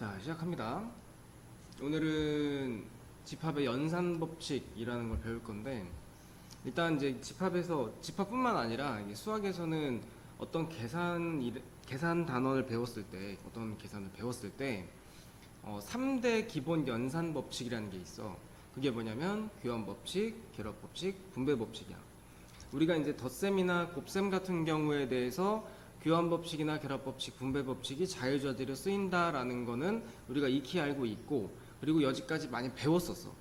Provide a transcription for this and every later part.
자, 시작합니다. 오늘은 집합의 연산 법칙이라는 걸 배울 건데, 일단 이제 집합뿐만 아니라 이게 수학에서는 어떤 계산 단원을 배웠을 때, 어떤 계산을 배웠을 때, 3대 기본 연산 법칙이라는 게 있어. 그게 뭐냐면 교환 법칙, 결합 법칙, 분배 법칙이야. 우리가 이제 덧셈이나 곱셈 같은 경우에 대해서 교환 법칙이나 결합 법칙, 분배 법칙이 자유자재로 쓰인다라는 거는 우리가 익히 알고 있고, 그리고 여지까지 많이 배웠었어.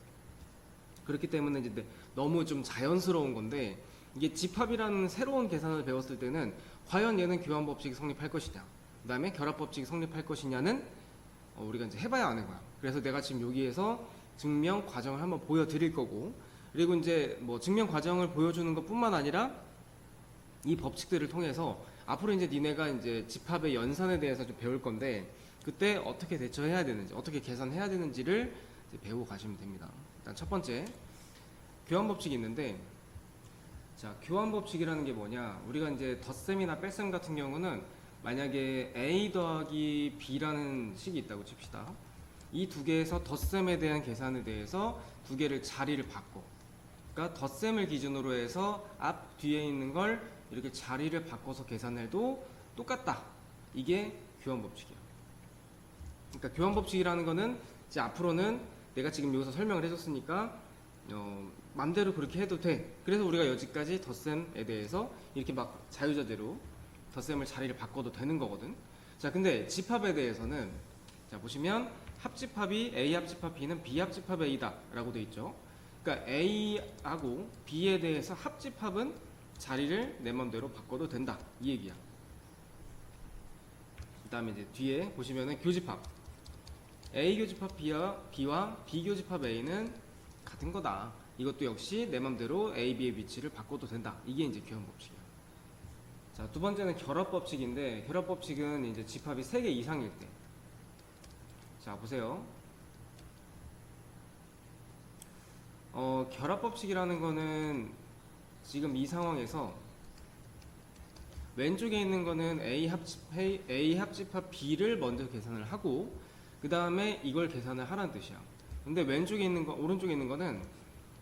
그렇기 때문에 이제 너무 좀 자연스러운 건데, 이게 집합이라는 새로운 계산을 배웠을 때는 과연 얘는 교환 법칙이 성립할 것이냐, 그 다음에 결합 법칙이 성립할 것이냐는 우리가 이제 해봐야 아는 거야. 그래서 내가 지금 여기에서 증명 과정을 한번 보여드릴 거고, 그리고 이제 뭐 증명 과정을 보여주는 것뿐만 아니라 이 법칙들을 통해서 앞으로 이제 니네가 이제 집합의 연산에 대해서 좀 배울 건데, 그때 어떻게 대처해야 되는지, 어떻게 계산해야 되는지를 이제 배우고 가시면 됩니다. 일단 첫 번째, 교환 법칙이 있는데, 자, 교환 법칙이라는 게 뭐냐? 우리가 이제 덧셈이나 뺄셈 같은 경우는 만약에 A 더하기 B라는 식이 있다고 칩시다. 이 두 개에서 덧셈에 대한 계산에 대해서 두 개를 자리를 바꿔. 그러니까 덧셈을 기준으로 해서 앞 뒤에 있는 걸 이렇게 자리를 바꿔서 계산해도 똑같다. 이게 교환 법칙이야. 그러니까 교환 법칙이라는 거는 이제 앞으로는 내가 지금 여기서 설명을 해줬으니까 맘대로 그렇게 해도 돼. 그래서 우리가 여기까지 덧셈에 대해서 이렇게 막 자유자재로 덧셈을 자리를 바꿔도 되는 거거든. 자, 근데 집합에 대해서는 자 보시면 합집합이 A 합집합 B는 B 합집합 A다 라고 돼 있죠. 그러니까 A하고 B에 대해서 합집합은 자리를 내 맘대로 바꿔도 된다, 이 얘기야. 그 다음에 이제 뒤에 보시면은 교집합, A 교집합 B와 B 교집합 A는 같은 거다. 이것도 역시 내 맘대로 A, B의 위치를 바꿔도 된다. 이게 이제 교환 법칙이야. 자, 두 번째는 결합 법칙인데, 결합 법칙은 이제 집합이 3개 이상일 때. 자, 보세요. 결합 법칙이라는 거는 지금 이 상황에서 왼쪽에 있는 거는 A 합집합 B를 먼저 계산을 하고, 그 다음에 이걸 계산을 하라는 뜻이야. 근데 왼쪽에 있는 거, 오른쪽에 있는 거는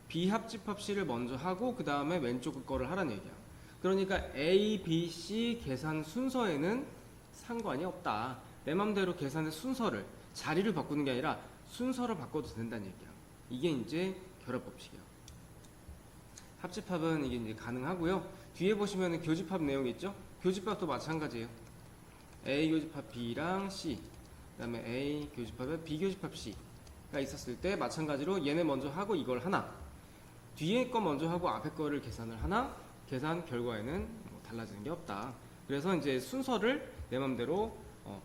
B 합집합 C를 먼저 하고, 그 다음에 왼쪽 거를 하라는 얘기야. 그러니까 A, B, C 계산 순서에는 상관이 없다. 내 맘대로 계산의 순서를, 자리를 바꾸는 게 아니라 순서를 바꿔도 된다는 얘기야. 이게 이제 결합 법칙이야. 합집합은 이게 이제 가능하고요. 뒤에 보시면 교집합 내용 있죠? 교집합도 마찬가지예요. A 교집합 B랑 C, 그 다음에 A 교집합에 B 교집합 C가 있었을 때 마찬가지로 얘네 먼저 하고 이걸 하나, 뒤에 거 먼저 하고 앞에 거를 계산을 하나, 계산 결과에는 뭐 달라지는 게 없다. 그래서 이제 순서를 내 맘대로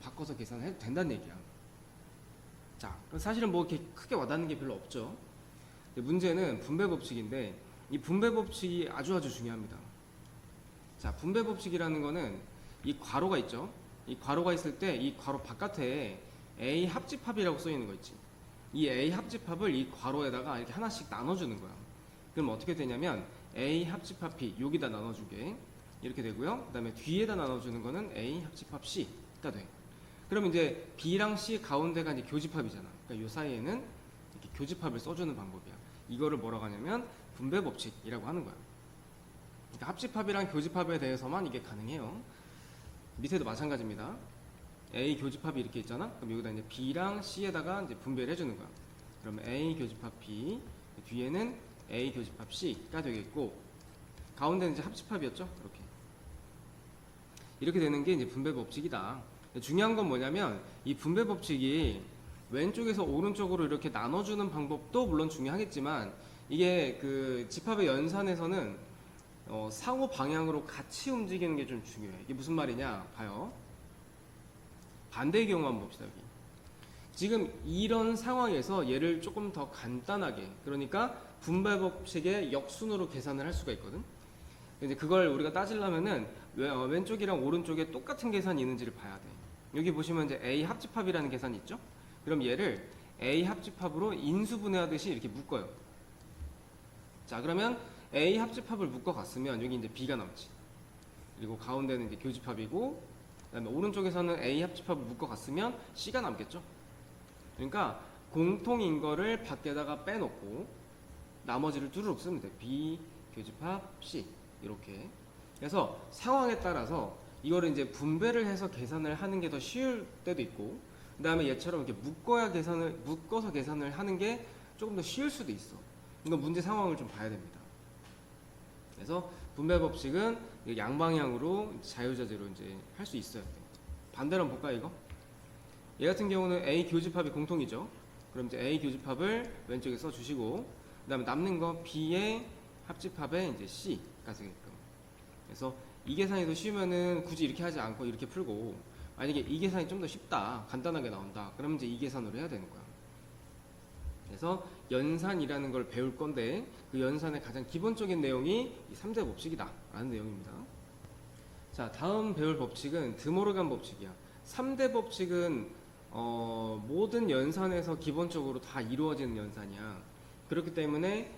바꿔서 계산해도 된다는 얘기야. 자, 사실은 뭐 이렇게 크게 와닿는 게 별로 없죠. 문제는 분배 법칙인데, 이 분배 법칙이 아주 중요합니다. 자, 분배 법칙이라는 거는 이 괄호가 있죠. 이 괄호가 있을 때 이 괄호 바깥에 A 합집합이라고 써 있는 거 있지. 이 A 합집합을 이 괄호에다가 이렇게 하나씩 나눠주는 거야. 그럼 어떻게 되냐면 A 합집합 B 여기다 나눠주게 이렇게 되고요. 그 다음에 뒤에다 나눠주는 거는 A 합집합 C가 돼. 그럼 이제 B랑 C 가운데가 이제 교집합이잖아. 그러니까 이 사이에는 이렇게 교집합을 써주는 방법이야. 이거를 뭐라고 하냐면 분배 법칙이라고 하는 거야. 그러니까 합집합이랑 교집합에 대해서만 이게 가능해요. 밑에도 마찬가지입니다. A 교집합이 이렇게 있잖아. 그럼 여기다 이제 B랑 C에다가 이제 분배를 해주는 거야. 그러면 A 교집합 B, 뒤에는 A 교집합 C가 되겠고, 가운데는 이제 합집합이었죠. 이렇게 되는 게 이제 분배 법칙이다. 중요한 건 뭐냐면 이 분배 법칙이 왼쪽에서 오른쪽으로 이렇게 나눠주는 방법도 물론 중요하겠지만, 이게 그 집합의 연산에서는 상호 방향으로 같이 움직이는 게 좀 중요해. 이게 무슨 말이냐 봐요. 반대의 경우 한번 봅시다. 여기 지금 이런 상황에서 얘를 조금 더 간단하게, 그러니까 분배 법칙의 역순으로 계산을 할 수가 있거든. 이제 그걸 우리가 따지려면은 왼쪽이랑 오른쪽에 똑같은 계산이 있는지를 봐야 돼. 여기 보시면 이제 A 합집합이라는 계산이 있죠. 그럼 얘를 A 합집합으로 인수분해하듯이 이렇게 묶어요. 자, 그러면 A 합집합을 묶어갔으면 여기 이제 B가 남지. 그리고 가운데는 이제 교집합이고, 그 다음에 오른쪽에서는 A 합집합을 묶어갔으면 C가 남겠죠. 그러니까 공통인 거를 밖에다가 빼놓고 나머지를 뚜루룩 쓰면 돼. B 교집합 C 이렇게. 그래서 상황에 따라서 이거를 이제 분배를 해서 계산을 하는 게 더 쉬울 때도 있고, 그 다음에 얘처럼 이렇게 묶어서 계산을 하는 게 조금 더 쉬울 수도 있어. 이건 문제 상황을 좀 봐야 됩니다. 그래서 분배 법칙은 양방향으로 자유자재로 이제 할 수 있어야 돼. 반대로 한번 볼까요, 이거? 얘 같은 경우는 A 교집합이 공통이죠. 그럼 이제 A 교집합을 왼쪽에 써주시고, 그 다음에 남는 거 B의 합집합에 이제 C가 쓰게끔. 그래서 이 계산이 더 쉬우면은 굳이 이렇게 하지 않고 이렇게 풀고, 만약에 이 계산이 좀 더 쉽다, 간단하게 나온다, 그러면 이제 이 계산으로 해야 되는 거야. 그래서 연산이라는 걸 배울 건데, 그 연산의 가장 기본적인 내용이 이 3대 법칙이다 라는 내용입니다. 자, 다음 배울 법칙은 드모르간 법칙이야. 3대 법칙은 모든 연산에서 기본적으로 다 이루어지는 연산이야. 그렇기 때문에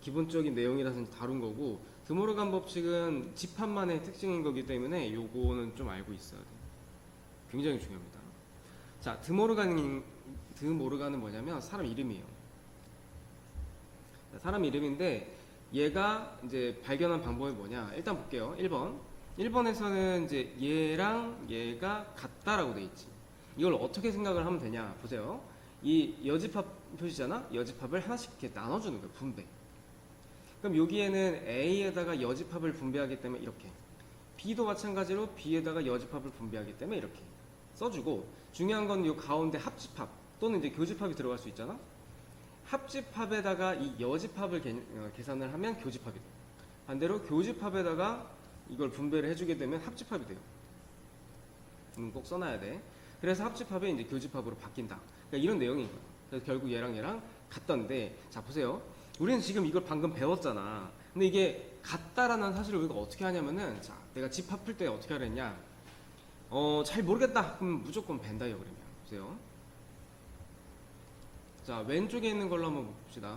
기본적인 내용이라서 다룬 거고, 드모르간 법칙은 집합만의 특징인 거기 때문에 요거는 좀 알고 있어야 돼. 굉장히 중요합니다. 자, 드모르간은 뭐냐면 사람 이름이에요. 사람 이름인데 얘가 이제 발견한 방법이 뭐냐? 일단 볼게요. 1번에서는 이제 얘랑 얘가 같다라고 돼 있지. 이걸 어떻게 생각을 하면 되냐? 보세요. 이 여집합 표시잖아? 여집합을 하나씩 이렇게 나눠주는 거예요. 분배. 그럼 여기에는 A에다가 여집합을 분배하기 때문에 이렇게, B도 마찬가지로 B에다가 여집합을 분배하기 때문에 이렇게 써주고, 중요한 건 이 가운데 합집합 또는 이제 교집합이 들어갈 수 있잖아? 합집합에다가 이 여집합을 계산을 하면 교집합이 돼. 반대로 교집합에다가 이걸 분배를 해주게 되면 합집합이 돼요. 꼭 써놔야 돼. 그래서 합집합이 이제 교집합으로 바뀐다. 그러니까 이런 내용인 거야. 그래서 결국 얘랑 같던데, 자 보세요. 우리는 지금 이걸 방금 배웠잖아. 근데 이게 같다라는 사실을 우리가 어떻게 하냐면은, 자, 내가 집합 풀 때 어떻게 하랬냐? 잘 모르겠다. 그럼 무조건 벤다이어그램이야. 보세요. 자, 왼쪽에 있는 걸로 한번 봅시다.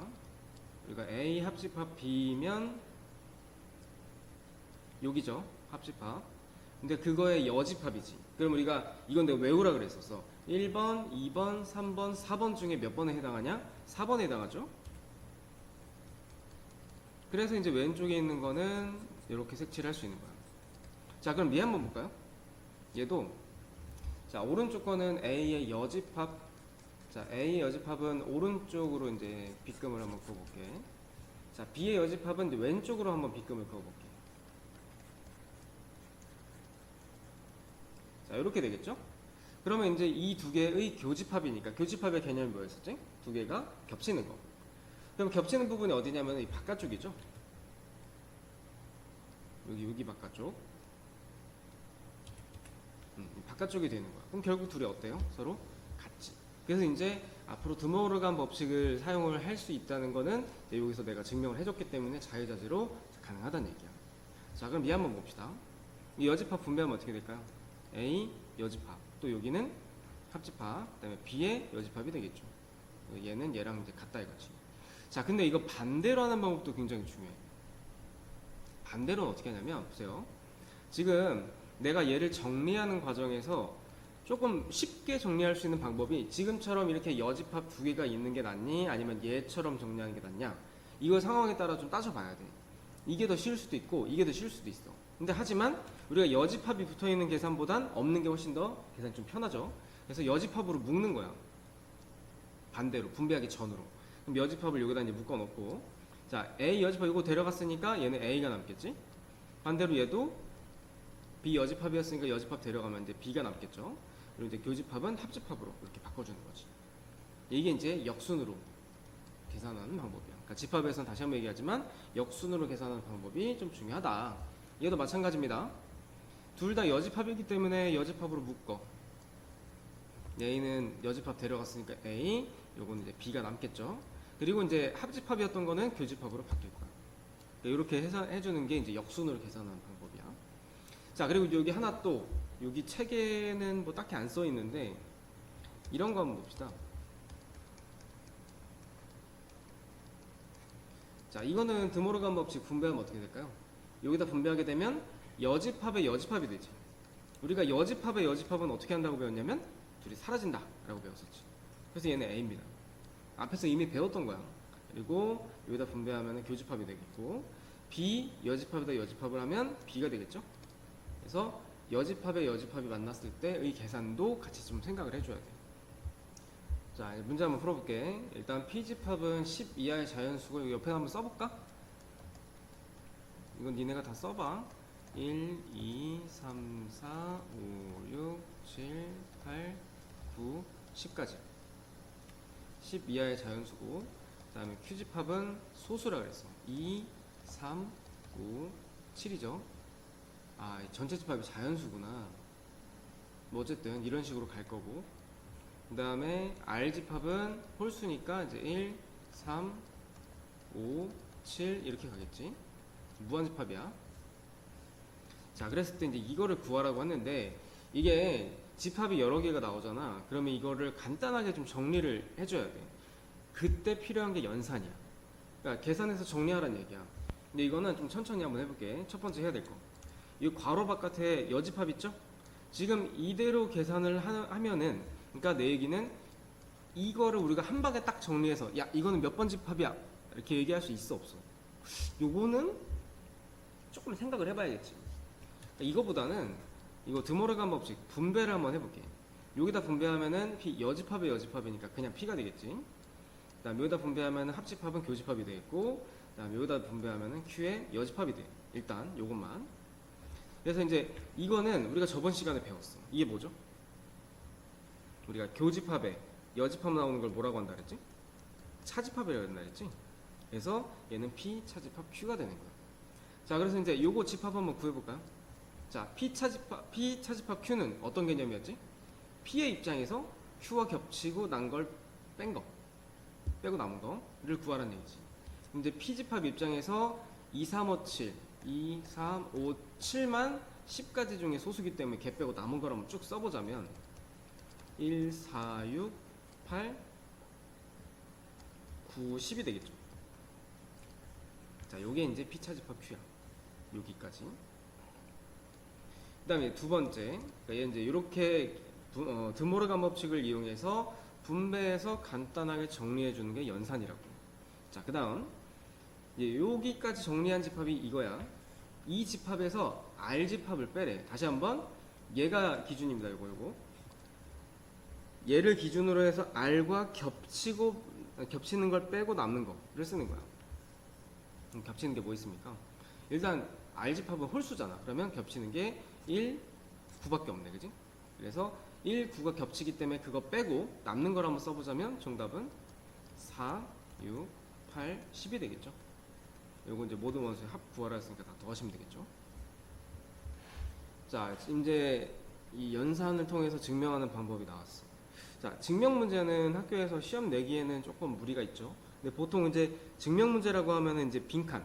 우리가 A 합집합 B면 여기죠. 합집합. 근데 그거의 여집합이지. 그럼 우리가 이건 내가 외우라 그랬었어. 1번, 2번, 3번, 4번 중에 몇 번에 해당하냐? 4번에 해당하죠. 그래서 이제 왼쪽에 있는 거는 이렇게 색칠할 수 있는 거야. 자, 그럼 얘 한번 볼까요? 얘도, 자, 오른쪽 거는 A의 여집합. 자, A의 여집합은 오른쪽으로 이제 빗금을 한번 그어볼게. 자, B의 여집합은 이제 왼쪽으로 한번 빗금을 그어볼게. 자, 이렇게 되겠죠? 그러면 이제 이 두 개의 교집합이니까, 교집합의 개념이 뭐였었지? 두 개가 겹치는 거. 그럼 겹치는 부분이 어디냐면 이 바깥쪽이죠? 여기 바깥쪽. 바깥쪽이 되는 거야. 그럼 결국 둘이 어때요? 서로 같지. 그래서 이제 앞으로 드모르간 법칙을 사용을 할 수 있다는 거는 여기서 내가 증명을 해줬기 때문에 자유자재로 가능하다는 얘기야. 자, 그럼 얘 한번 봅시다. 이 여집합 분배하면 어떻게 될까요? A 여집합, 또 여기는 합집합, 그 다음에 B의 여집합이 되겠죠. 얘는 얘랑 이제 같다 이거지. 자, 근데 이거 반대로 하는 방법도 굉장히 중요해. 반대로는 어떻게 하냐면, 보세요. 지금 내가 얘를 정리하는 과정에서 조금 쉽게 정리할 수 있는 방법이, 지금처럼 이렇게 여집합 두 개가 있는 게 낫니? 아니면 얘처럼 정리하는 게 낫냐? 이거 상황에 따라 좀 따져봐야 돼. 이게 더 쉬울 수도 있고 이게 더 쉬울 수도 있어. 근데 하지만 우리가 여집합이 붙어있는 계산보단 없는 게 훨씬 더 계산이 좀 편하죠. 그래서 여집합으로 묶는 거야. 반대로 분배하기 전으로. 그럼 여집합을 여기다 이제 묶어 놓고, 자, A 여집합 이거 데려갔으니까 얘는 A가 남겠지. 반대로 얘도 B 여집합이었으니까 여집합 데려가면 이제 B가 남겠죠. 그리고 이제 교집합은 합집합으로 이렇게 바꿔주는 거지. 이게 이제 역순으로 계산하는 방법이야. 그러니까 집합에서는 다시 한번 얘기하지만 역순으로 계산하는 방법이 좀 중요하다. 얘도 마찬가지입니다. 둘 다 여집합이기 때문에 여집합으로 묶어. A는 여집합 데려갔으니까 A, 요거는 이제 B가 남겠죠. 그리고 이제 합집합이었던 거는 교집합으로 바뀔 거야. 이렇게 해주는 게 이제 역순으로 계산하는 방법이야. 자, 그리고 여기 하나 또, 여기 책에는 뭐 딱히 안 써 있는데 이런 거 한번 봅시다. 자, 이거는 드모르간 법칙 분배하면 어떻게 될까요? 여기다 분배하게 되면 여집합의 여집합이 되지. 우리가 여집합의 여집합은 어떻게 한다고 배웠냐면 둘이 사라진다 라고 배웠었지. 그래서 얘는 A입니다. 앞에서 이미 배웠던 거야. 그리고 여기다 분배하면 교집합이 되겠고, B 여집합에다 여집합을 하면 B가 되겠죠. 그래서 여집합에 여집합이 만났을 때의 계산도 같이 좀 생각을 해줘야 돼. 자, 문제 한번 풀어볼게. 일단 P집합은 10 이하의 자연수고, 여기 옆에 한번 써볼까? 이건 니네가 다 써봐. 1, 2, 3, 4, 5, 6, 7, 8, 9, 10까지 10 이하의 자연수고, 그 다음에 Q집합은 소수라 그랬어. 2, 3, 5, 7이죠. 아, 전체 집합이 자연수구나. 뭐 어쨌든 이런 식으로 갈 거고, 그 다음에 R집합은 홀수니까 이제 1, 3, 5, 7 이렇게 가겠지. 무한집합이야. 자, 그랬을 때 이제 이거를 구하라고 했는데, 이게 집합이 여러 개가 나오잖아. 그러면 이거를 간단하게 좀 정리를 해줘야 돼. 그때 필요한 게 연산이야. 그러니까 계산해서 정리하라는 얘기야. 근데 이거는 좀 천천히 한번 해볼게. 첫 번째 해야 될 거. 이 괄호 바깥에 여집합 있죠? 지금 이대로 계산을 하면은, 그러니까 내 얘기는 이거를 우리가 한 방에 딱 정리해서, 야, 이거는 몇 번 집합이야, 이렇게 얘기할 수 있어, 없어? 요거는 조금 생각을 해봐야겠지. 이거보다는 이거 드모르간 법칙 분배를 한번 해볼게. 여기다 분배하면은 P 여집합의 여집합이니까 그냥 P가 되겠지. 그 다음 여기다 분배하면은 합집합은 교집합이 되겠고, 그 다음 여기다 분배하면은 Q의 여집합이 돼. 일단 요것만. 그래서 이제 이거는 우리가 저번 시간에 배웠어. 이게 뭐죠? 우리가 교집합에 여집합 나오는 걸 뭐라고 한다 그랬지? 차집합이라고 한다 그랬지? 그래서 얘는 P 차집합 Q가 되는 거야. 자, 그래서 이제 요거 집합 한번 구해볼까요? 자, P 차집합 Q는 어떤 개념이었지? P의 입장에서 Q와 겹치고 난 걸 뺀 거, 빼고 남은 거를 구하라는 얘기지. 이제 P집합 입장에서 2, 3, 5, 7, 2, 3, 5, 7만 10가지 중에 소수기 때문에 걔 빼고 남은 걸 한번 쭉 써보자면 1, 4, 6, 8, 9, 10이 되겠죠. 자, 요게 이제 P차집합 Q야. 여기까지. 그 다음에 두 번째, 그러니까 얘 이제 이렇게 드모르간 법칙을 이용해서 분배해서 간단하게 정리해 주는 게 연산이라고. 자, 그 다음 여기까지 정리한 집합이 이거야. 이 집합에서 R집합을 빼래. 다시 한번 얘가 기준입니다. 요거 얘를 기준으로 해서 R과 겹치는 걸 빼고 남는 거를 쓰는 거야. 겹치는 게 뭐 있습니까? 일단 R집합은 홀수잖아. 그러면 겹치는 게 1, 9밖에 없네, 그지? 그래서 1, 9가 겹치기 때문에 그거 빼고 남는 걸 한번 써보자면 정답은 4, 6, 8, 10이 되겠죠. 요거 이제 모든 원수의 합 구하라 했으니까 다 더하시면 되겠죠. 자, 이제 이 연산을 통해서 증명하는 방법이 나왔어. 자, 증명 문제는 학교에서 시험 내기에는 조금 무리가 있죠. 근데 보통 이제 증명 문제라고 하면은 이제 빈칸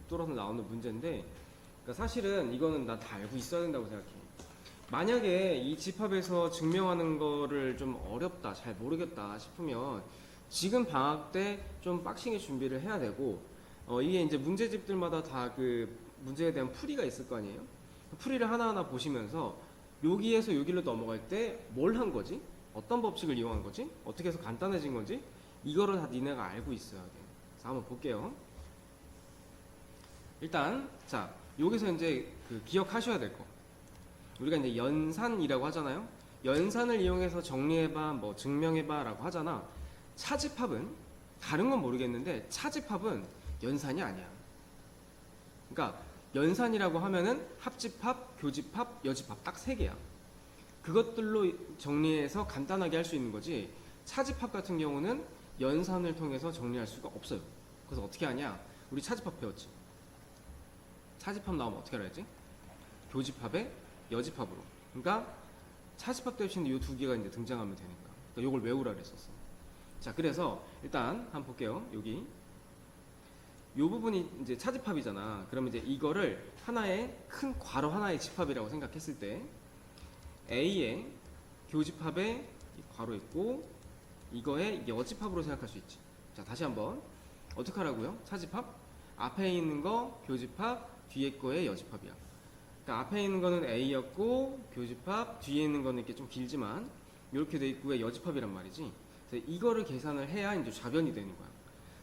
뚫어서 나오는 문제인데, 그러니까 사실은 이거는 나 다 알고 있어야 된다고 생각해. 만약에 이 집합에서 증명하는 거를 좀 어렵다, 잘 모르겠다 싶으면 지금 방학 때 좀 빡시게 준비를 해야 되고, 이게 이제 문제집들마다 다 그 문제에 대한 풀이가 있을 거 아니에요? 풀이를 하나하나 보시면서 여기에서 여기로 넘어갈 때 뭘 한 거지? 어떤 법칙을 이용한 거지? 어떻게 해서 간단해진 건지? 이거를 다 니네가 알고 있어야 돼. 자, 한번 볼게요. 일단, 자, 여기서 이제 그 기억하셔야 될 거. 우리가 이제 연산이라고 하잖아요. 연산을 이용해서 정리해봐, 뭐 증명해봐 라고 하잖아. 차집합은, 다른 건 모르겠는데 차집합은 연산이 아니야. 그러니까 연산이라고 하면은 합집합, 교집합, 여집합 딱 세 개야. 그것들로 정리해서 간단하게 할 수 있는 거지, 차집합 같은 경우는 연산을 통해서 정리할 수가 없어요. 그래서 어떻게 하냐? 우리 차집합 배웠지? 차집합 나오면 어떻게 하라 했지? 교집합에 여집합으로. 그러니까 차집합 대신에 이 두 개가 이제 등장하면 되니까. 그러니까 이걸 외우라 그랬었어. 자, 그래서 일단 한번 볼게요. 여기 이 부분이 이제 차집합이잖아. 그러면 이제 이거를 하나의 큰 괄호 하나의 집합이라고 생각했을 때 A의 교집합에 괄호 있고 이거의 여집합으로 생각할 수 있지. 자, 다시 한번 어떻게 하라고요? 차집합 앞에 있는 거 교집합, 뒤에 거의 여집합이야. 그러니까 앞에 있는 거는 A였고 교집합, 뒤에 있는 거는 이렇게 좀 길지만 이렇게 돼 있고의 여집합이란 말이지. 그래서 이거를 계산을 해야 이제 좌변이 되는 거야.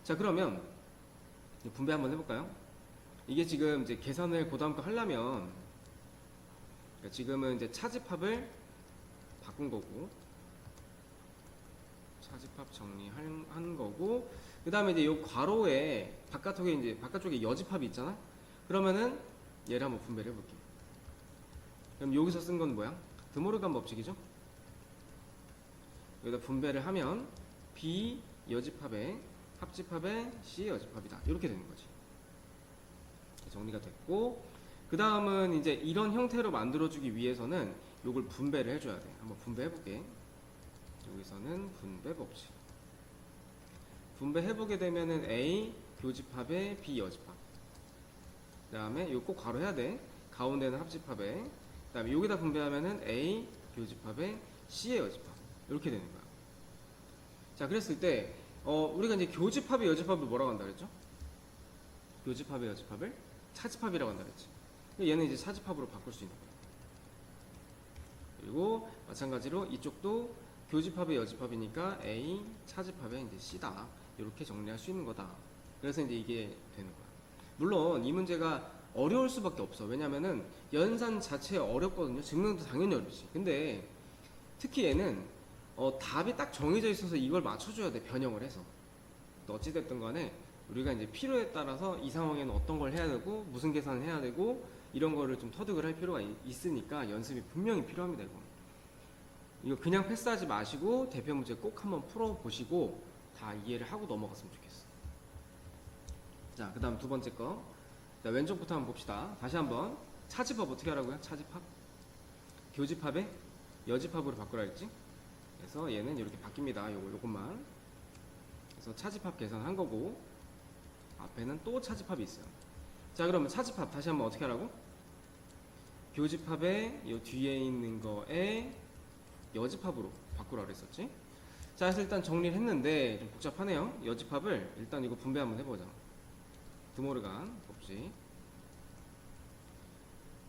자, 그러면 분배 한번 해볼까요? 이게 지금 이제 계산을 그 다음 거 하려면, 그러니까 지금은 이제 차집합을 바꾼 거고, 차집합 정리한 거고, 그 다음에 이제 요 괄호에 바깥쪽에 여집합이 있잖아. 그러면은 얘를 한번 분배를 해볼게요. 그럼 여기서 쓴 건 뭐야? 드모르간 법칙이죠. 여기다 분배를 하면 B 여집합에 합집합에 C 여집합이다. 이렇게 되는 거지. 정리가 됐고, 그 다음은 이제 이런 형태로 만들어주기 위해서는 요걸 분배를 해줘야 돼. 한번 분배해볼게. 여기서는 분배 법칙. 분배해보게 되면은 A 교집합에 B 여집합. 그 다음에 이거 꼭 괄호 해야 돼. 가운데는 합집합에. 그 다음에 여기다 분배하면은 A 교집합에 C의 여집합. 이렇게 되는 거야. 자, 그랬을 때, 우리가 이제 교집합의 여집합을 뭐라고 한다 그랬죠? 교집합의 여집합을 차집합이라고 한다 그랬지. 얘는 이제 차집합으로 바꿀 수 있는 거야. 그리고 마찬가지로 이쪽도 교집합의 여집합이니까 A 차집합의 이제 C다. 이렇게 정리할 수 있는 거다. 그래서 이제 이게 되는 거야. 물론 이 문제가 어려울 수밖에 없어. 왜냐면은 연산 자체 어렵거든요. 증명도 당연히 어렵지. 근데 특히 얘는 답이 딱 정해져 있어서 이걸 맞춰줘야 돼. 변형을 해서. 또 어찌됐든 간에 우리가 이제 필요에 따라서 이 상황에는 어떤 걸 해야 되고 무슨 계산을 해야 되고 이런 거를 좀 터득을 할 필요가 있으니까 연습이 분명히 필요합니다. 이거 그냥 패스하지 마시고 대표 문제 꼭 한번 풀어보시고 다 이해를 하고 넘어갔으면 좋겠어. 자, 그 다음 두 번째 거. 자, 왼쪽부터 한번 봅시다. 다시 한번 차집합 어떻게 하라고요? 차집합 교집합에 여집합으로 바꾸라 했지. 그래서 얘는 이렇게 바뀝니다. 요것만. 그래서 차집합 계산한 거고 앞에는 또 차집합이 있어요. 자, 그러면 차집합 다시 한번 어떻게 하라고? 교집합에 요 뒤에 있는 거에 여집합으로 바꾸라 그랬었지. 자, 그래서 일단 정리를 했는데 좀 복잡하네요. 여집합을 일단 이거 분배 한번 해보자. 드모르간 법칙.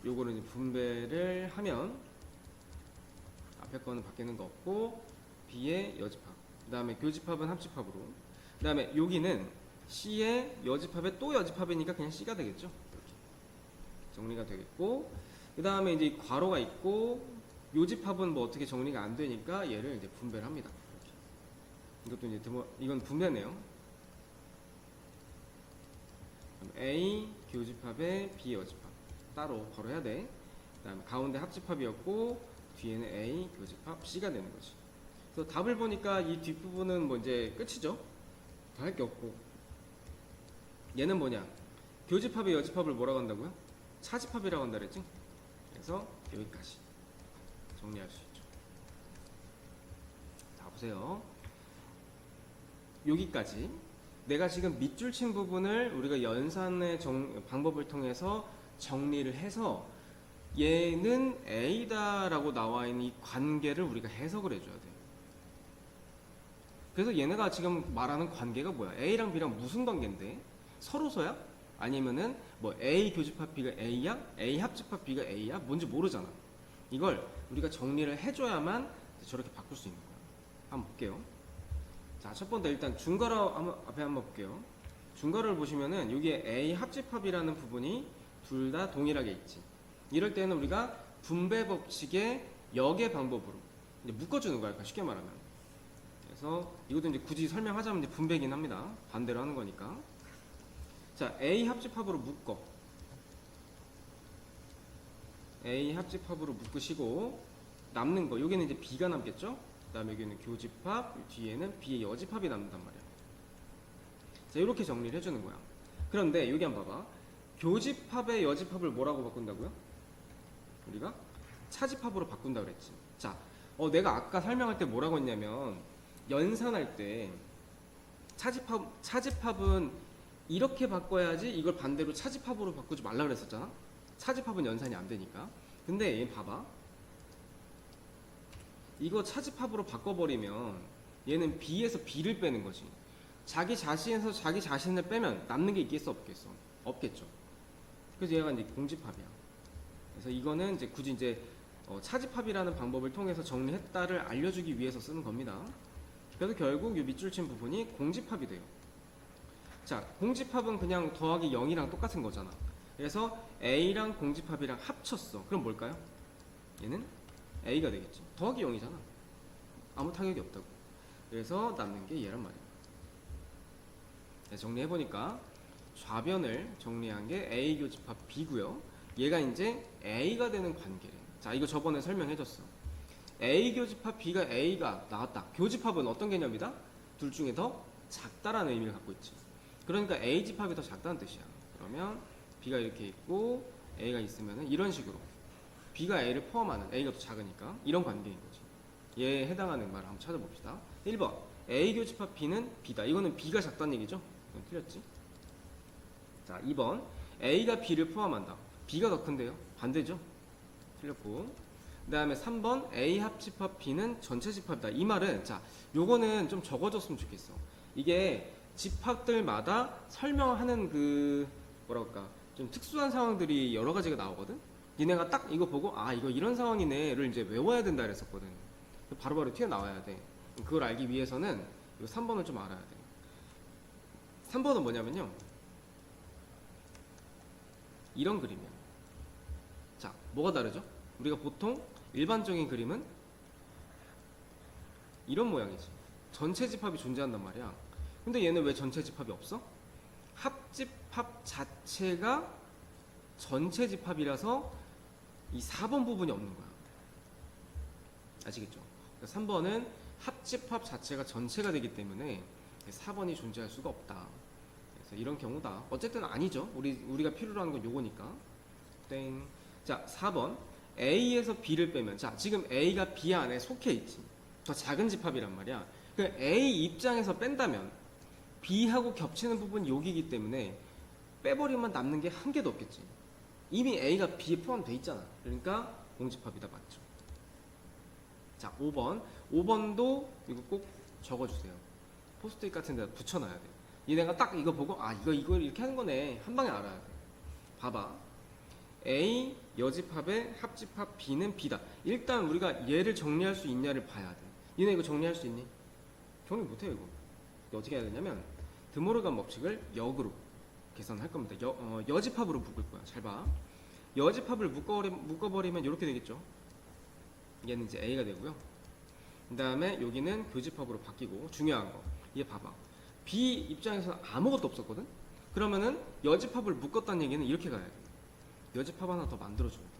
요거를 이제 분배를 하면 앞에 거는 바뀌는 거 없고 B의 여집합, 그 다음에 교집합은 합집합으로, 그 다음에 여기는 C의 여집합에 또 여집합이니까 그냥 C가 되겠죠. 이렇게 정리가 되겠고, 그 다음에 이제 괄호가 있고 요집합은 뭐 어떻게 정리가 안 되니까 얘를 이제 분배를 합니다. 이렇게. 이것도 이제 이건 분배네요. A 교집합에 B 여집합 따로 괄호해야 돼. 그 다음에 가운데 합집합이었고 뒤에는 A 교집합 C가 되는 거지. 그래서 답을 보니까 이 뒷부분은 뭐 이제 끝이죠. 더 할 게 없고, 얘는 뭐냐, 교집합의 여집합을 뭐라고 한다고요? 차집합이라고 한다 그랬지. 그래서 여기까지 정리할 수 있죠. 자, 보세요. 여기까지 내가 지금 밑줄 친 부분을 우리가 연산의 방법을 통해서 정리를 해서 얘는 A다 라고 나와 있는 이 관계를 우리가 해석을 해줘야 돼. 그래서 얘네가 지금 말하는 관계가 뭐야? A랑 B랑 무슨 관계인데? 서로서야? 아니면은 뭐 A 교집합 B가 A야? A 합집합 B가 A야? 뭔지 모르잖아. 이걸 우리가 정리를 해줘야만 저렇게 바꿀 수 있는 거야. 한번 볼게요. 자, 첫 번째 일단 중괄호 앞에 한번 볼게요. 중괄호를 보시면은 여기에 A 합집합이라는 부분이 둘 다 동일하게 있지. 이럴 때는 우리가 분배 법칙의 역의 방법으로 이제 묶어주는 거야. 쉽게 말하면. 그래서 이것도 이제 굳이 설명하자면 이제 분배긴 합니다. 반대로 하는 거니까. 자, A 합집합으로 묶어. A 합집합으로 묶으시고 남는 거 여기는 이제 B가 남겠죠? 그 다음에 여기는 교집합, 뒤에는 B의 여집합이 남는단 말이야. 자, 이렇게 정리를 해주는 거야. 그런데 여기 한번 봐봐. 교집합의 여집합을 뭐라고 바꾼다고요? 우리가 차집합으로 바꾼다 그랬지. 자, 내가 아까 설명할 때 뭐라고 했냐면 연산할 때 차집합은 이렇게 바꿔야지 이걸 반대로 차집합으로 바꾸지 말라 그랬었잖아. 차집합은 연산이 안 되니까. 근데 얘 봐봐. 이거 차집합으로 바꿔버리면 얘는 B에서 B를 빼는 거지. 자기 자신에서 자기 자신을 빼면 남는 게 있겠어 없겠어? 없겠죠. 그래서 얘가 이제 공집합이야. 그래서 이거는 이제 굳이 이제 차집합이라는 방법을 통해서 정리했다를 알려주기 위해서 쓰는 겁니다. 그래서 결국 이 밑줄 친 부분이 공집합이 돼요. 자, 공집합은 그냥 더하기 0이랑 똑같은 거잖아. 그래서 A랑 공집합이랑 합쳤어. 그럼 뭘까요? 얘는 A가 되겠지. 더하기 0이잖아. 아무 타격이 없다고. 그래서 남는 게 얘란 말이야. 정리해보니까 좌변을 정리한 게 A 교집합 B고요. 얘가 이제 A가 되는 관계래. 자, 이거 저번에 설명해줬어. A 교집합 B가 A가 나왔다. 교집합은 어떤 개념이다? 둘 중에 더 작다라는 의미를 갖고 있지. 그러니까 A 집합이 더 작다는 뜻이야. 그러면 B가 이렇게 있고 A가 있으면 이런 식으로 B가 A를 포함하는, A가 더 작으니까 이런 관계인 거지. 얘에 해당하는 말을 한번 찾아봅시다. 1번 A 교집합 B는 B다. 이거는 B가 작다는 얘기죠? 이건 틀렸지. 자, 2번 A가 B를 포함한다. B가 더 큰데요? 반대죠? 틀렸고. 그 다음에 3번 A 합집합 B는 전체 집합이다. 이 말은, 자, 요거는 좀 적어줬으면 좋겠어. 이게 집합들마다 설명하는 뭐랄까 좀 특수한 상황들이 여러 가지가 나오거든. 니네가 딱 이거 보고 아 이거 이런 상황이네를 이제 외워야 된다 그랬었거든. 바로바로 튀어나와야 돼. 그걸 알기 위해서는 이 3번을 좀 알아야 돼. 3번은 뭐냐면요, 이런 그림이야. 자, 뭐가 다르죠? 우리가 보통 일반적인 그림은 이런 모양이지. 전체 집합이 존재한단 말이야. 근데 얘는 왜 전체 집합이 없어? 합집합 자체가 전체 집합이라서 이 4번 부분이 없는 거야. 아시겠죠? 3번은 합집합 자체가 전체가 되기 때문에 4번이 존재할 수가 없다. 그래서 이런 경우다. 어쨌든 아니죠. 우리가 필요로 하는 건 요거니까. 땡. 자, 4번. A에서 B를 빼면, 자, 지금 A가 B 안에 속해 있지. 더 작은 집합이란 말이야. 그 A 입장에서 뺀다면 B하고 겹치는 부분이 여기이기 때문에 빼버리면 남는 게 한 개도 없겠지. 이미 A가 B에 포함되어 있잖아. 그러니까 공집합이다. 맞죠? 자, 5번. 5번도 이거 꼭 적어주세요. 포스트잇 같은 데다 붙여놔야 돼. 얘네가 딱 이거 보고 아 이거 이렇게 하는 거네. 한 방에 알아야 돼. 봐봐. A 여집합의 합집합 B는 B다. 일단 우리가 얘를 정리할 수 있냐를 봐야 돼. 얘네 이거 정리할 수 있니? 정리 못해 이거. 어떻게 해야 되냐면 드모르간 법칙을 역으로 계산할 겁니다. 여집합으로 묶을 거야. 잘 봐. 여집합을 묶어버리면 이렇게 되겠죠. 얘는 이제 A가 되고요. 그 다음에 여기는 교집합으로 바뀌고, 중요한 거 얘 봐봐. B 입장에서는 아무것도 없었거든. 그러면은 여집합을 묶었다는 얘기는 이렇게 가야 돼. 여집합 하나 더 만들어주면 돼.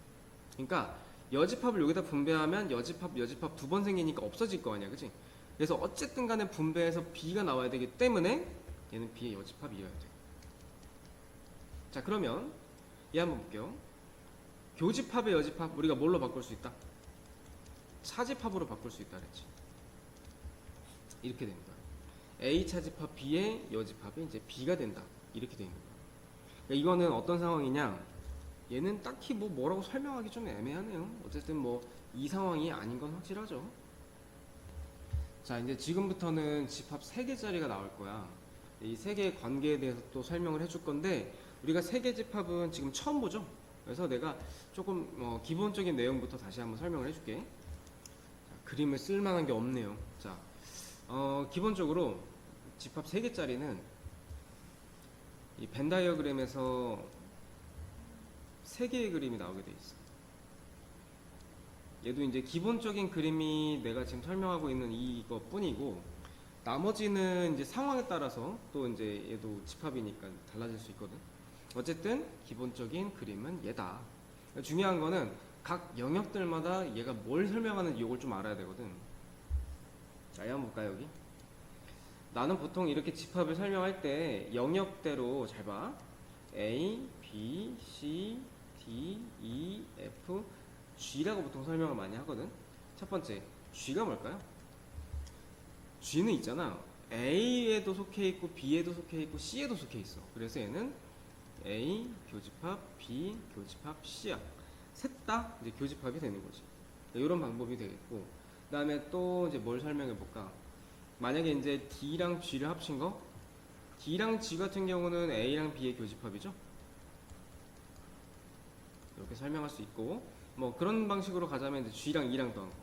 그러니까 여집합을 여기다 분배하면 여집합 두 번 생기니까 없어질 거 아니야, 그치? 그래서 어쨌든 간에 분배해서 B가 나와야 되기 때문에 얘는 B의 여집합이어야 돼. 자, 그러면 얘 한번 볼게요. 교집합의 여집합 우리가 뭘로 바꿀 수 있다? 차집합으로 바꿀 수 있다 그랬지. 이렇게 됩니다. A 차집합 B의 여집합이 이제 B가 된다. 이렇게 되는 거야. 그러니까 이거는 어떤 상황이냐? 얘는 딱히 뭐라고 설명하기 좀 애매하네요. 어쨌든 이 상황이 아닌 건 확실하죠. 자, 이제 지금부터는 집합 3개짜리가 나올 거야. 이 3개의 관계에 대해서 또 설명을 해줄 건데, 우리가 3개 집합은 지금 처음 보죠? 그래서 내가 조금 기본적인 내용부터 다시 한번 설명을 해줄게. 자, 그림을 쓸 만한 게 없네요. 자, 기본적으로 집합 3개짜리는 이 벤 다이어그램에서 3개의 그림이 나오게 돼 있어. 얘도 이제 기본적인 그림이 내가 지금 설명하고 있는 이것 뿐이고, 나머지는 이제 상황에 따라서 또 이제 얘도 집합이니까 달라질 수 있거든. 어쨌든 기본적인 그림은 얘다. 중요한 거는 각 영역들마다 얘가 뭘 설명하는지 이걸 좀 알아야 되거든. 자, 한번 볼까요, 여기? 나는 보통 이렇게 집합을 설명할 때 영역대로 잘 봐. A, B, C, D, E, F, G라고 보통 설명을 많이 하거든. 첫 번째, G가 뭘까요? G는 있잖아. A에도 속해 있고 B에도 속해 있고 C에도 속해 있어. 그래서 얘는 A 교집합, B 교집합, C야. 셋 다 이제 교집합이 되는 거지. 이런 방법이 되겠고, 그 다음에 또 이제 뭘 설명해 볼까? 만약에 이제 D랑 G를 합친 거, D랑 G 같은 경우는 A랑 B의 교집합이죠. 이렇게 설명할 수 있고, 뭐 그런 방식으로 가자면 이제 G랑 E랑 더한 거.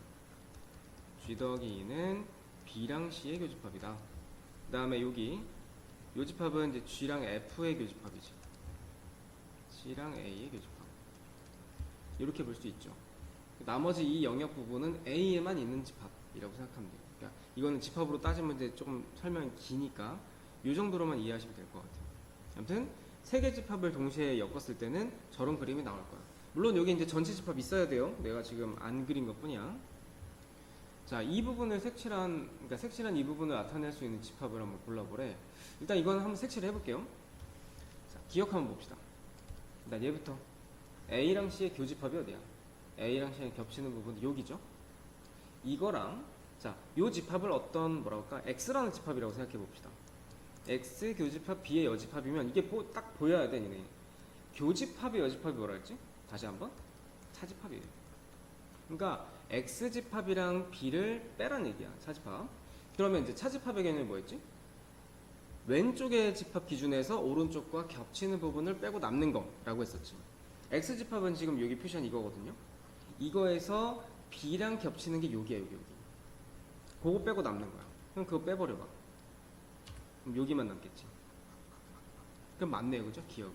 G 더하기 E는 B랑 C의 교집합이다. 그 다음에 여기 요 집합은 이제 G랑 F의 교집합이지. C랑 A의 교집합. 이렇게 볼 수 있죠. 나머지 이 영역 부분은 A에만 있는 집합이라고 생각하면 돼요. 그러니까 이거는 집합으로 따지면 이제 조금 설명이 기니까 이 정도로만 이해하시면 될 것 같아요. 아무튼 세 개 집합을 동시에 엮었을 때는 저런 그림이 나올 거야. 물론 여기 이제 전체 집합 있어야 돼요. 내가 지금 안 그린 것 뿐이야. 자, 이 부분을 그러니까 색칠한 이 부분을 나타낼 수 있는 집합을 한번 골라보래. 일단 이건 한번 색칠을 해볼게요. 자, 기억 한번 봅시다. 일단 얘부터 A랑 C의 교집합이 어디야? A랑 C랑 겹치는 부분이 여기죠. 이거랑 자, 요 집합을 어떤 뭐랄까 X라는 집합이라고 생각해 봅시다. X 교집합 B의 여집합이면 이게 딱 보여야 돼, 니네. 교집합의 여집합이 뭐라 했지? 다시 한번 차집합이에요. 그러니까 X 집합이랑 B를 빼란 얘기야. 차집합. 그러면 이제 차집합의 개념이 뭐였지? 왼쪽의 집합 기준에서 오른쪽과 겹치는 부분을 빼고 남는 거라고 했었지. X 집합은 지금 여기 표시한 이거거든요. 이거에서 B랑 겹치는 게 여기야, 여기. 그거 빼고 남는 거야. 그럼 그거 빼버려봐. 그럼 여기만 남겠지. 그럼 맞네요, 그죠? 기억은.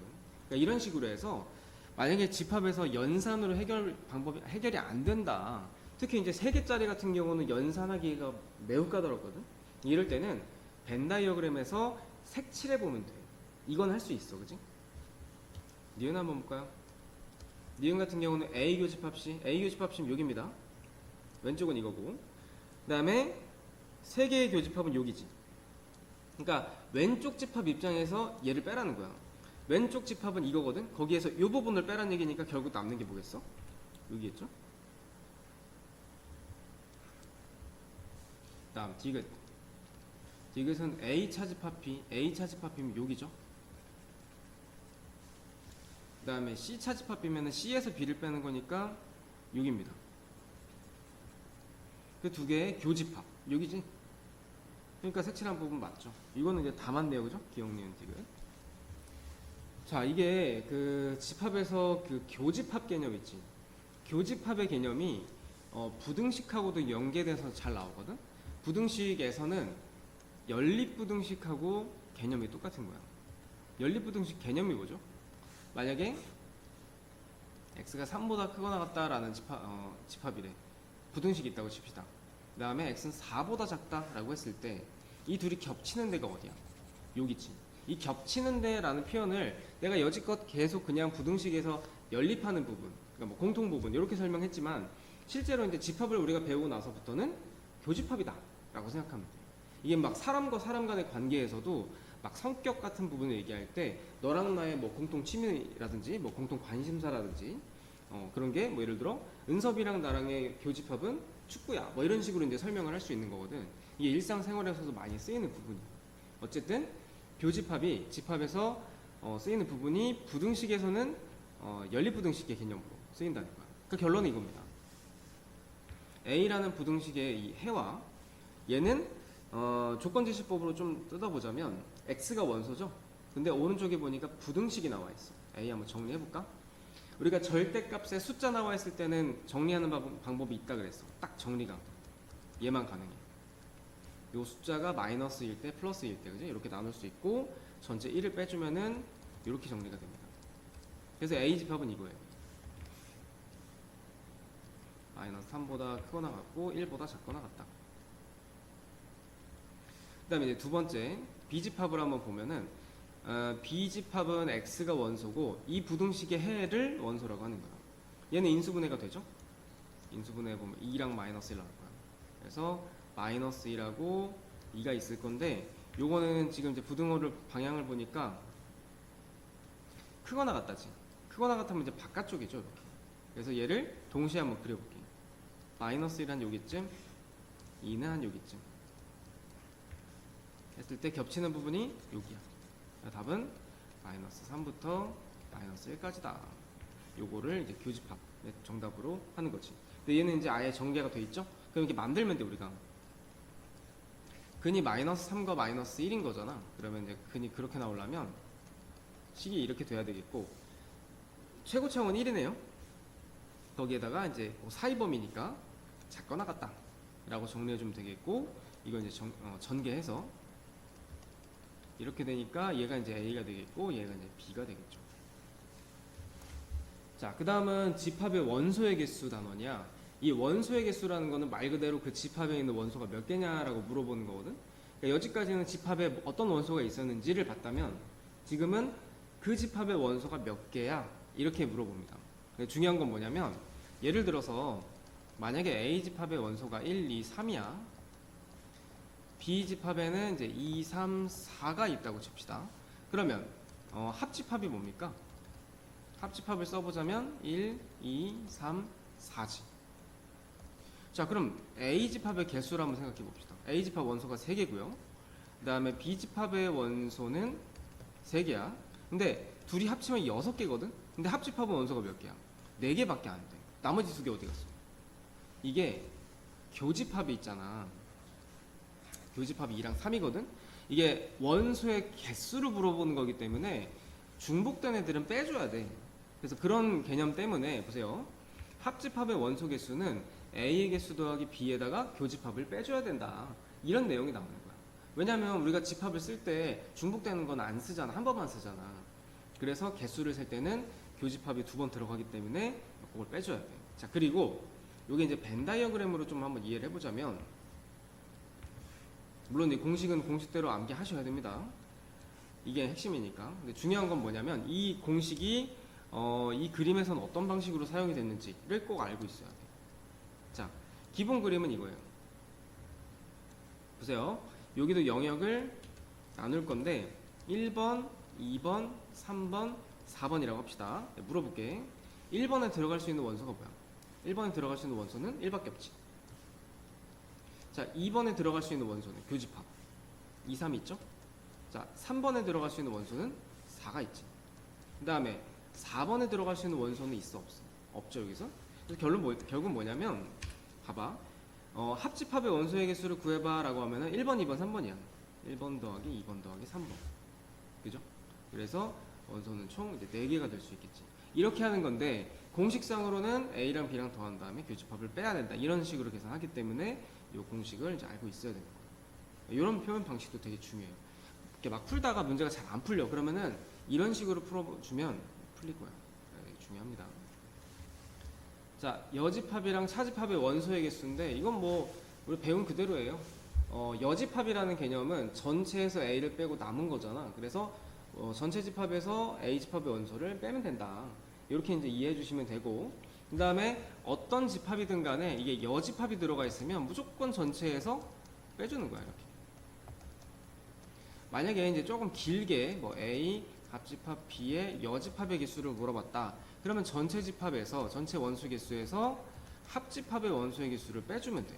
그러니까 이런 식으로 해서 만약에 집합에서 연산으로 해결이 안 된다. 특히 이제 3개짜리 같은 경우는 연산하기가 매우 까다롭거든. 이럴 때는 벤 다이어그램에서 색칠해 보면 돼. 이건 할 수 있어, 그지? 니은 한번 볼까요? 니은 같은 경우는 A 교집합시 여기입니다. 왼쪽은 이거고. 그 다음에 3개의 교집합은 여기지. 그러니까 왼쪽 집합 입장에서 얘를 빼라는 거야. 왼쪽 집합은 이거거든. 거기에서 이 부분을 빼라는 얘기니까 결국 남는 게 뭐겠어? 여기겠죠? 다음 디귿. 디귿은 A 차집합 B, A 차집합 B면 여기죠. 그 다음에 C 차집합 B면은 C에서 B를 빼는 거니까 여기입니다. 그 두 개의 교집합 여기지. 그러니까 색칠한 부분 맞죠. 이거는 이제 다 맞네요, 그죠? 기억, 니은, 디귿. 자, 이게 그 집합에서 그 교집합 개념 있지. 교집합의 개념이 부등식하고도 연계돼서 잘 나오거든. 부등식에서는 연립부등식하고 개념이 똑같은 거야. 연립부등식 개념이 뭐죠? 만약에 x가 3보다 크거나 같다라는 집합이래. 부등식이 있다고 칩시다. 그 다음에 x는 4보다 작다라고 했을 때 이 둘이 겹치는 데가 어디야? 여기지. 이 겹치는 데라는 표현을 내가 여지껏 계속 그냥 부등식에서 연립하는 부분, 그러니까 뭐 공통 부분 이렇게 설명했지만 실제로 이제 집합을 우리가 배우고 나서부터는 교집합이다라고 생각하면 돼. 이게 막 사람과 사람 간의 관계에서도 막 성격 같은 부분을 얘기할 때 너랑 나의 뭐 공통 취미라든지 뭐 공통 관심사라든지 그런 게 뭐 예를 들어 은섭이랑 나랑의 교집합은 축구야 뭐 이런 식으로 이제 설명을 할 수 있는 거거든. 이게 일상생활에서도 많이 쓰이는 부분이야. 어쨌든 교집합이 집합에서 쓰이는 부분이 부등식에서는 연립부등식의 개념으로 쓰인다는 거야. 그 결론은 이겁니다. A라는 부등식의 이 해와 얘는 조건지시법으로 좀 뜯어보자면 X가 원소죠. 근데 오른쪽에 보니까 부등식이 나와 있어. A 한번 정리해볼까? 우리가 절대값에 숫자 나와 있을 때는 정리하는 방법이 있다 그랬어. 딱 정리가 얘만 가능해. 요 숫자가 마이너스일 때 플러스일 때 그죠? 이렇게 나눌 수 있고 전체 1을 빼주면은 이렇게 정리가 됩니다. 그래서 A 집합은 이거예요. 마이너스 3보다 크거나 같고 1보다 작거나 같다. 그 다음에 이제 두 번째 B집합을 한번 보면은 B집합은 X가 원소고 이 부등식의 해를 원소라고 하는 거야. 얘는 인수분해가 되죠? 인수분해 보면 2랑 마이너스 1 나올 거야. 그래서 마이너스 2하고 2가 있을 건데 요거는 지금 이제 부등호를 방향을 보니까 크거나 같다지. 크거나 같으면 이제 바깥쪽이죠, 이렇게. 그래서 얘를 동시에 한번 그려볼게. 마이너스 1한 여기쯤, 2는 한 여기쯤. 했을 때 겹치는 부분이 여기야. 답은 마이너스 3부터 마이너스 1까지다. 요거를 이제 교집합 정답으로 하는 거지. 근데 얘는 이제 아예 전개가 돼 있죠? 그럼 이렇게 만들면 돼, 우리가. 근이 마이너스 3과 마이너스 1인 거잖아. 그러면 이제 근이 그렇게 나오려면 식이 이렇게 돼야 되겠고, 최고차원 1이네요. 거기에다가 이제 사이범위니까 작거나 같다 라고 정리해 주면 되겠고, 이건 이제 전개해서 이렇게 되니까 얘가 이제 A가 되겠고 얘가 이제 B가 되겠죠. 자, 그 다음은 집합의 원소의 개수 단원이야. 이 원소의 개수라는 거는 말 그대로 그 집합에 있는 원소가 몇 개냐라고 물어보는 거거든. 그러니까 여기까지는 집합에 어떤 원소가 있었는지를 봤다면, 지금은 그 집합의 원소가 몇 개야 이렇게 물어봅니다. 중요한 건 뭐냐면, 예를 들어서 만약에 A 집합의 원소가 1, 2, 3이야. B 집합에는 이제 2, 3, 4가 있다고 칩시다. 그러면 합집합이 뭡니까? 합집합을 써보자면 1, 2, 3, 4지. 자, 그럼 A 집합의 개수를 한번 생각해 봅시다. A 집합 원소가 3개고요. 그 다음에 B 집합의 원소는 3개야. 근데 둘이 합치면 6개거든? 근데 합집합은 원소가 몇 개야? 4개밖에 안 돼. 나머지 2개 어디 갔어? 이게 교집합이 있잖아. 교집합이 2랑 3이거든? 이게 원소의 개수를 물어보는 거기 때문에 중복된 애들은 빼줘야 돼. 그래서 그런 개념 때문에 보세요. 합집합의 원소 개수는 A의 개수 더하기 B에다가 교집합을 빼줘야 된다. 이런 내용이 나오는 거야. 왜냐면 우리가 집합을 쓸 때 중복되는 건 안 쓰잖아. 한 번만 쓰잖아. 그래서 개수를 셀 때는 교집합이 2번 들어가기 때문에 그걸 빼줘야 돼. 자, 그리고 이게 이제 벤 다이어그램으로 좀 한번 이해를 해보자면, 물론 이 공식은 공식대로 암기하셔야 됩니다. 이게 핵심이니까. 근데 중요한 건 뭐냐면, 이 공식이 이 그림에서는 어떤 방식으로 사용이 됐는지를 꼭 알고 있어야 돼. 자, 기본 그림은 이거예요. 보세요. 여기도 영역을 나눌 건데 1번, 2번, 3번, 4번이라고 합시다. 네, 물어볼게. 1번에 들어갈 수 있는 원소가 뭐야? 1번에 들어갈 수 있는 원소는 1밖에 없지. 자, 2번에 들어갈 수 있는 원소는 교집합 2, 3이 있죠? 자, 3번에 들어갈 수 있는 원소는 4가 있지. 그 다음에 4번에 들어갈 수 있는 원소는 있어, 없어? 없죠, 여기서? 그래서 결국 뭐냐면, 봐봐. 합집합의 원소의 개수를 구해봐 라고 하면은 1번, 2번, 3번이야. 1번 더하기 2번 더하기 3번. 그죠? 그래서 원소는 총 이제 4개가 될 수 있겠지. 이렇게 하는 건데, 공식상으로는 A랑 B랑 더한 다음에 교집합을 빼야 된다. 이런 식으로 계산하기 때문에 이 공식을 이제 알고 있어야 되는 거예요. 이런 표현 방식도 되게 중요해요. 이렇게 막 풀다가 문제가 잘 안 풀려. 그러면은 이런 식으로 풀어주면 풀릴 거예요. 네, 중요합니다. 자, 여집합이랑 차집합의 원소의 개수인데, 이건 뭐 우리 배운 그대로예요. 여집합이라는 개념은 전체에서 A를 빼고 남은 거잖아. 그래서 전체 집합에서 A 집합의 원소를 빼면 된다. 이렇게 이제 이해해 주시면 되고, 그 다음에 어떤 집합이든 간에 이게 여집합이 들어가 있으면 무조건 전체에서 빼주는 거야, 이렇게. 만약에 이제 조금 길게 뭐 A 합집합 B의 여집합의 개수를 물어봤다. 그러면 전체 집합에서, 전체 원소 개수에서 합집합의 원소의 개수를 빼주면 돼.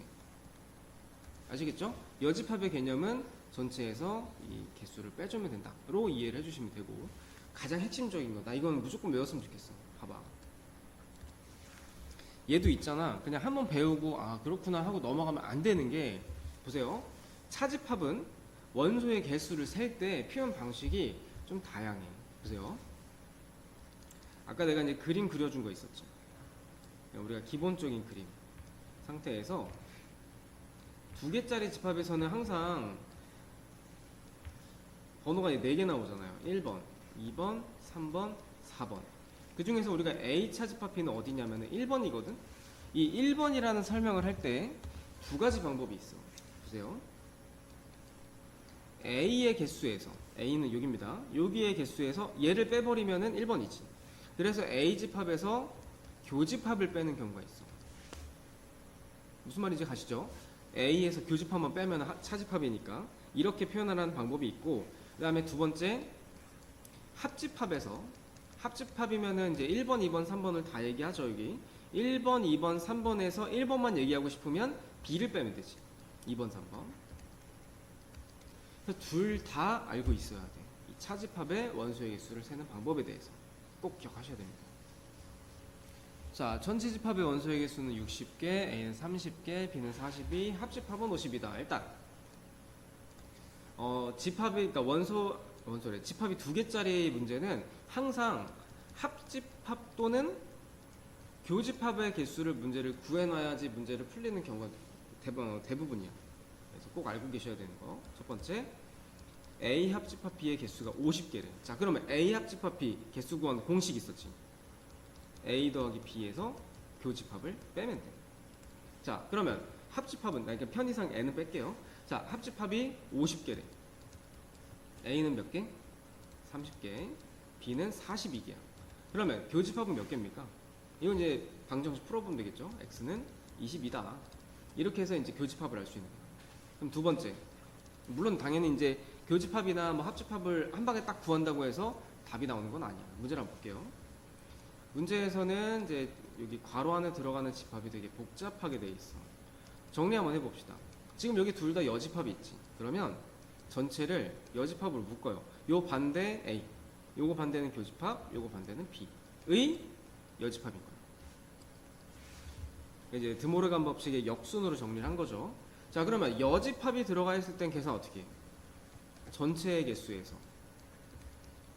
아시겠죠? 여집합의 개념은 전체에서 이 개수를 빼주면 된다로 이해를 해주시면 되고, 가장 핵심적인 거다. 이건 무조건 외웠으면 좋겠어. 봐봐. 얘도 있잖아. 그냥 한번 배우고 아 그렇구나 하고 넘어가면 안 되는 게, 보세요. 차집합은 원소의 개수를 셀 때 표현 방식이 좀 다양해. 보세요. 아까 내가 이제 그림 그려준 거 있었죠. 우리가 기본적인 그림 상태에서 2개짜리 집합에서는 항상 번호가 4개 나오잖아요. 1번, 2번, 3번, 4번. 그 중에서 우리가 A 차집합비는 어디냐면 1번이거든? 이 1번이라는 설명을 할 때 2가지 방법이 있어. 보세요. A의 개수에서, A는 여기입니다. 여기의 개수에서 얘를 빼버리면은 1번이지. 그래서 A 집합에서 교집합을 빼는 경우가 있어. 무슨 말인지 가시죠? A에서 교집합만 빼면 차집합이니까 이렇게 표현하는 방법이 있고, 그 다음에 두 번째 합집합에서, 합집합이면은 이제 1번, 2번, 3번을 다 얘기하죠. 여기 1번, 2번, 3번에서 1번만 얘기하고 싶으면 B를 빼면 되지. 2번, 3번. 둘 다 알고 있어야 돼. 이 차집합의 원소의 개수를 세는 방법에 대해서 꼭 기억하셔야 됩니다. 자, 전체 집합의 원소의 개수는 60개, A는 30개, B는 42, 합집합은 50이다. 일단 집합이, 그러니까 원소래. 집합이 2개짜리 문제는 항상 합집합 또는 교집합의 개수를 문제를 구해놔야지 문제를 풀리는 경우가 대부분이야. 그래서 꼭 알고 계셔야 되는 거. 첫 번째, A 합집합 B의 개수가 50개래. 자, 그러면 A 합집합 B 개수 구하는 공식이 있었지. A 더하기 B에서 교집합을 빼면 돼. 자, 그러면 합집합은, 그러니까 편의상 N은 뺄게요. 자, 합집합이 50개래. A는 몇 개? 30개. B는 42개야. 그러면 교집합은 몇 개입니까? 이건 이제 방정식 풀어보면 되겠죠. X는 20이다. 이렇게 해서 이제 교집합을 알 수 있는 거야. 그럼 두 번째. 물론 당연히 이제 교집합이나 뭐 합집합을 한 방에 딱 구한다고 해서 답이 나오는 건 아니야. 문제를 한번 볼게요. 문제에서는 이제 여기 괄호 안에 들어가는 집합이 되게 복잡하게 돼 있어. 정리 한번 해봅시다. 지금 여기 둘 다 여집합이 있지. 그러면 전체를 여집합으로 묶어요. 요 반대 A, 요거 반대는 교집합, 요거 반대는 B의 여집합인 거예요. 이제 드모르간 법칙의 역순으로 정리를 한 거죠. 자, 그러면 여집합이 들어가 있을 땐 계산 어떻게 해요? 전체의 개수에서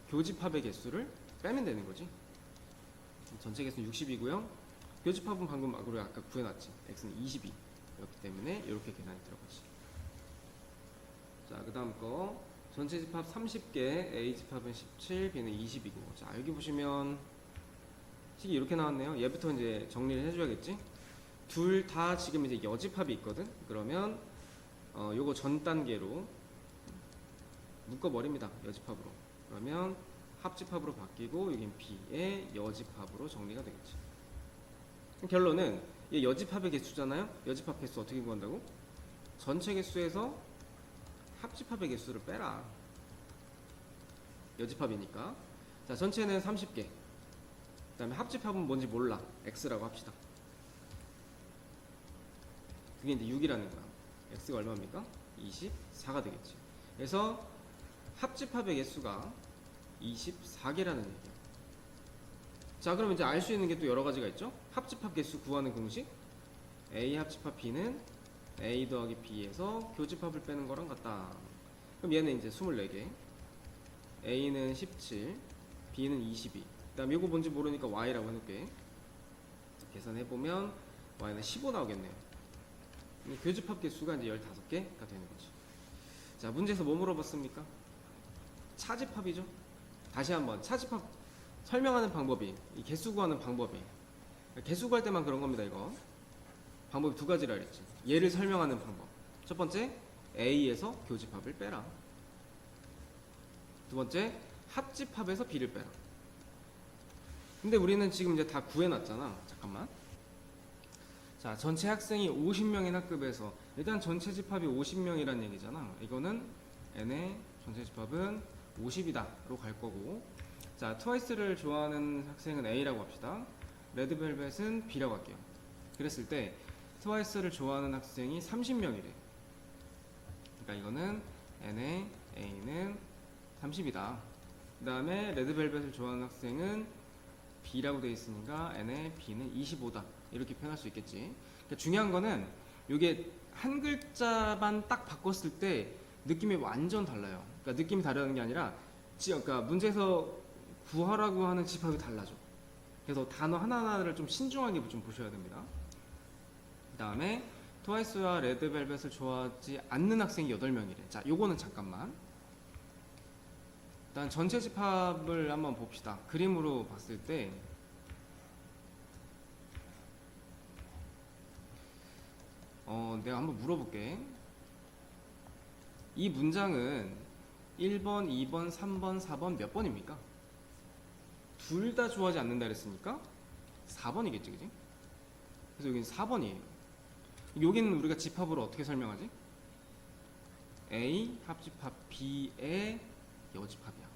교집합의 개수를 빼면 되는 거지. 전체 개수는 60이고요. 교집합은 방금 우리 아까 구해놨지. X는 22. 였기 때문에 이렇게 계산이 들어가지. 자, 그 다음 거. 전체 집합 30개, A 집합은 17, B는 20이고. 자, 여기 보시면 식이 이렇게 나왔네요. 얘부터 이제 정리를 해줘야겠지. 둘 다 지금 이제 여집합이 있거든. 그러면 요거 전 단계로 묶어버립니다. 여집합으로. 그러면 합집합으로 바뀌고 여긴 B의 여집합으로 정리가 되겠지. 결론은 얘 여집합의 개수잖아요. 여집합 개수 어떻게 구한다고? 전체 개수에서 합집합의 개수를 빼라. 여집합이니까. 자, 전체는 30개. 그 다음에 합집합은 뭔지 몰라. X라고 합시다. 그게 이제 6이라는 거야. X가 얼마입니까? 24가 되겠지. 그래서 합집합의 개수가 24개라는 얘기야. 자, 그럼 이제 알 수 있는 게 또 여러 가지가 있죠? 합집합 개수 구하는 공식. A 합집합 B는 A 더하기 B에서 교집합을 빼는 거랑 같다. 그럼 얘는 이제 24개. A는 17, B는 22. 그 다음 이거 뭔지 모르니까 Y라고 해놓을게. 계산해보면 Y는 15 나오겠네요. 교집합 개수가 이제 15개가 되는 거지. 자, 문제에서 뭐 물어봤습니까? 차집합이죠. 다시 한번 차집합 설명하는 방법이, 이 개수 구하는 방법이, 개수 구할 때만 그런 겁니다. 이거 방법이 두 가지라 그랬지. 얘를 설명하는 방법. 첫 번째, A에서 교집합을 빼라. 두 번째, 합집합에서 B를 빼라. 근데 우리는 지금 이제 다 구해놨잖아. 잠깐만. 자, 전체 학생이 50명인 학급에서 일단 전체 집합이 50명이란 얘기잖아. 이거는 N의 전체 집합은 50이다로 갈 거고. 자, 트와이스를 좋아하는 학생은 A라고 합시다. 레드벨벳은 B라고 할게요. 그랬을 때 트와이스를 좋아하는 학생이 30명이래. 그러니까 이거는 N의 A는 30이다. 그 다음에 레드벨벳을 좋아하는 학생은 B라고 되어 있으니까 N의 B는 25다. 이렇게 표현할 수 있겠지. 그러니까 중요한 거는 이게 한 글자만 딱 바꿨을 때 느낌이 완전 달라요. 그러니까 느낌이 다르다는 게 아니라 그러니까 문제에서 구하라고 하는 집합이 달라져. 그래서 단어 하나하나를 좀 신중하게 좀 보셔야 됩니다. 그 다음에 트와이스와 레드벨벳을 좋아하지 않는 학생이 8명이래. 자, 요거는 잠깐만. 일단 전체 집합을 한번 봅시다. 그림으로 봤을 때 내가 한번 물어볼게. 이 문장은 1번, 2번, 3번, 4번 몇 번입니까? 둘 다 좋아하지 않는다 그랬으니까 4번이겠지, 그지? 그래서 여기는 4번이에요. 여기는 우리가 집합으로 어떻게 설명하지? A 합집합 B의 여집합이야.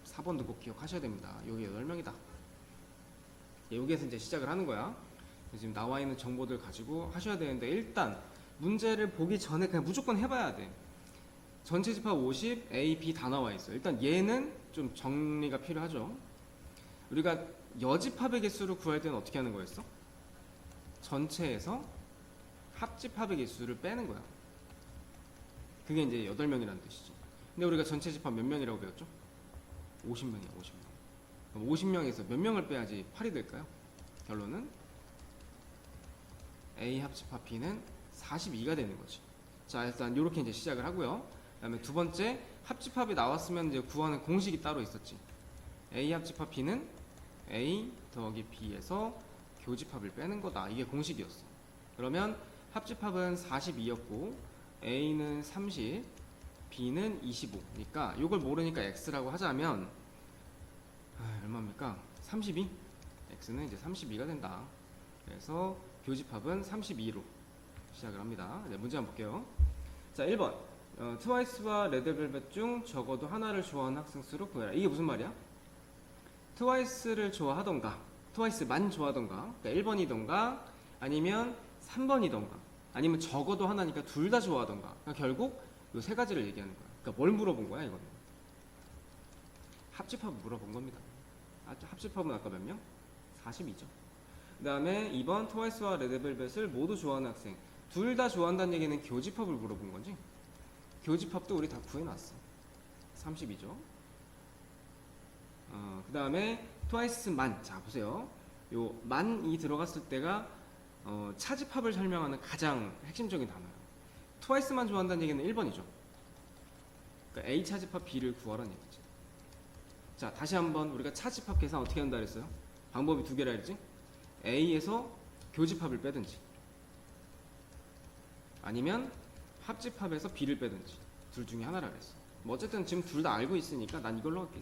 4번도 꼭 기억하셔야 됩니다. 여기 8명이다. 여기에서 이제 시작을 하는 거야. 지금 나와 있는 정보들 가지고 하셔야 되는데, 일단 문제를 보기 전에 그냥 무조건 해봐야 돼. 전체 집합 50, A, B 다 나와 있어. 일단 얘는 좀 정리가 필요하죠. 우리가 여집합의 개수를 구할 때는 어떻게 하는 거였어? 전체에서 합집합의 개수를 빼는 거야. 그게 이제 8명이라는 뜻이지. 근데 우리가 전체 집합 몇 명이라고 배웠죠? 50명이야, 50명. 그럼 50명에서 몇 명을 빼야지 8이 될까요? 결론은 A 합집합 B는 42가 되는 거지. 자, 일단 이렇게 이제 시작을 하고요. 그다음에 두 번째 합집합이 나왔으면 이제 구하는 공식이 따로 있었지. A 합집합 B는 A 더하기 B에서 교집합을 빼는 거다. 이게 공식이었어. 그러면 합집합은 42였고 A는 30, B는 25니까 이걸 모르니까 X라고 하자면 얼마입니까? 32? X는 이제 32가 된다. 그래서 교집합은 32로 시작을 합니다. 네, 문제 한번 볼게요. 자, 1번 트와이스와 레드벨벳 중 적어도 하나를 좋아하는 학생 수를 구해라. 이게 무슨 말이야? 트와이스를 좋아하던가 트와이스만 좋아하던가, 그러니까 1번이던가 아니면 3번이던가 아니면 적어도 하나니까 둘 다 좋아하던가. 그러니까 결국 이 세 가지를 얘기하는 거야. 그러니까 뭘 물어본 거야 이거는? 합집합을 물어본 겁니다. 합집합은 아까 몇 명? 42죠. 그 다음에 2번 트와이스와 레드벨벳을 모두 좋아하는 학생, 둘 다 좋아한다는 얘기는 교집합을 물어본 거지. 교집합도 우리 다 구해놨어. 32죠. 그 다음에 트와이스만, 자 보세요. 요 만이 들어갔을 때가 차집합을 설명하는 가장 핵심적인 단어예요. 트와이스만 좋아한다는 얘기는 1번이죠. 그러니까 A 차집합 B를 구하라는 얘기지. 자, 다시 한번 우리가 차집합 계산 어떻게 한다 그랬어요? 방법이 두 개라 했지? A에서 교집합을 빼든지 아니면 합집합에서 B를 빼든지 둘 중에 하나라 그랬어. 뭐 어쨌든 지금 둘 다 알고 있으니까 난 이걸로 할게.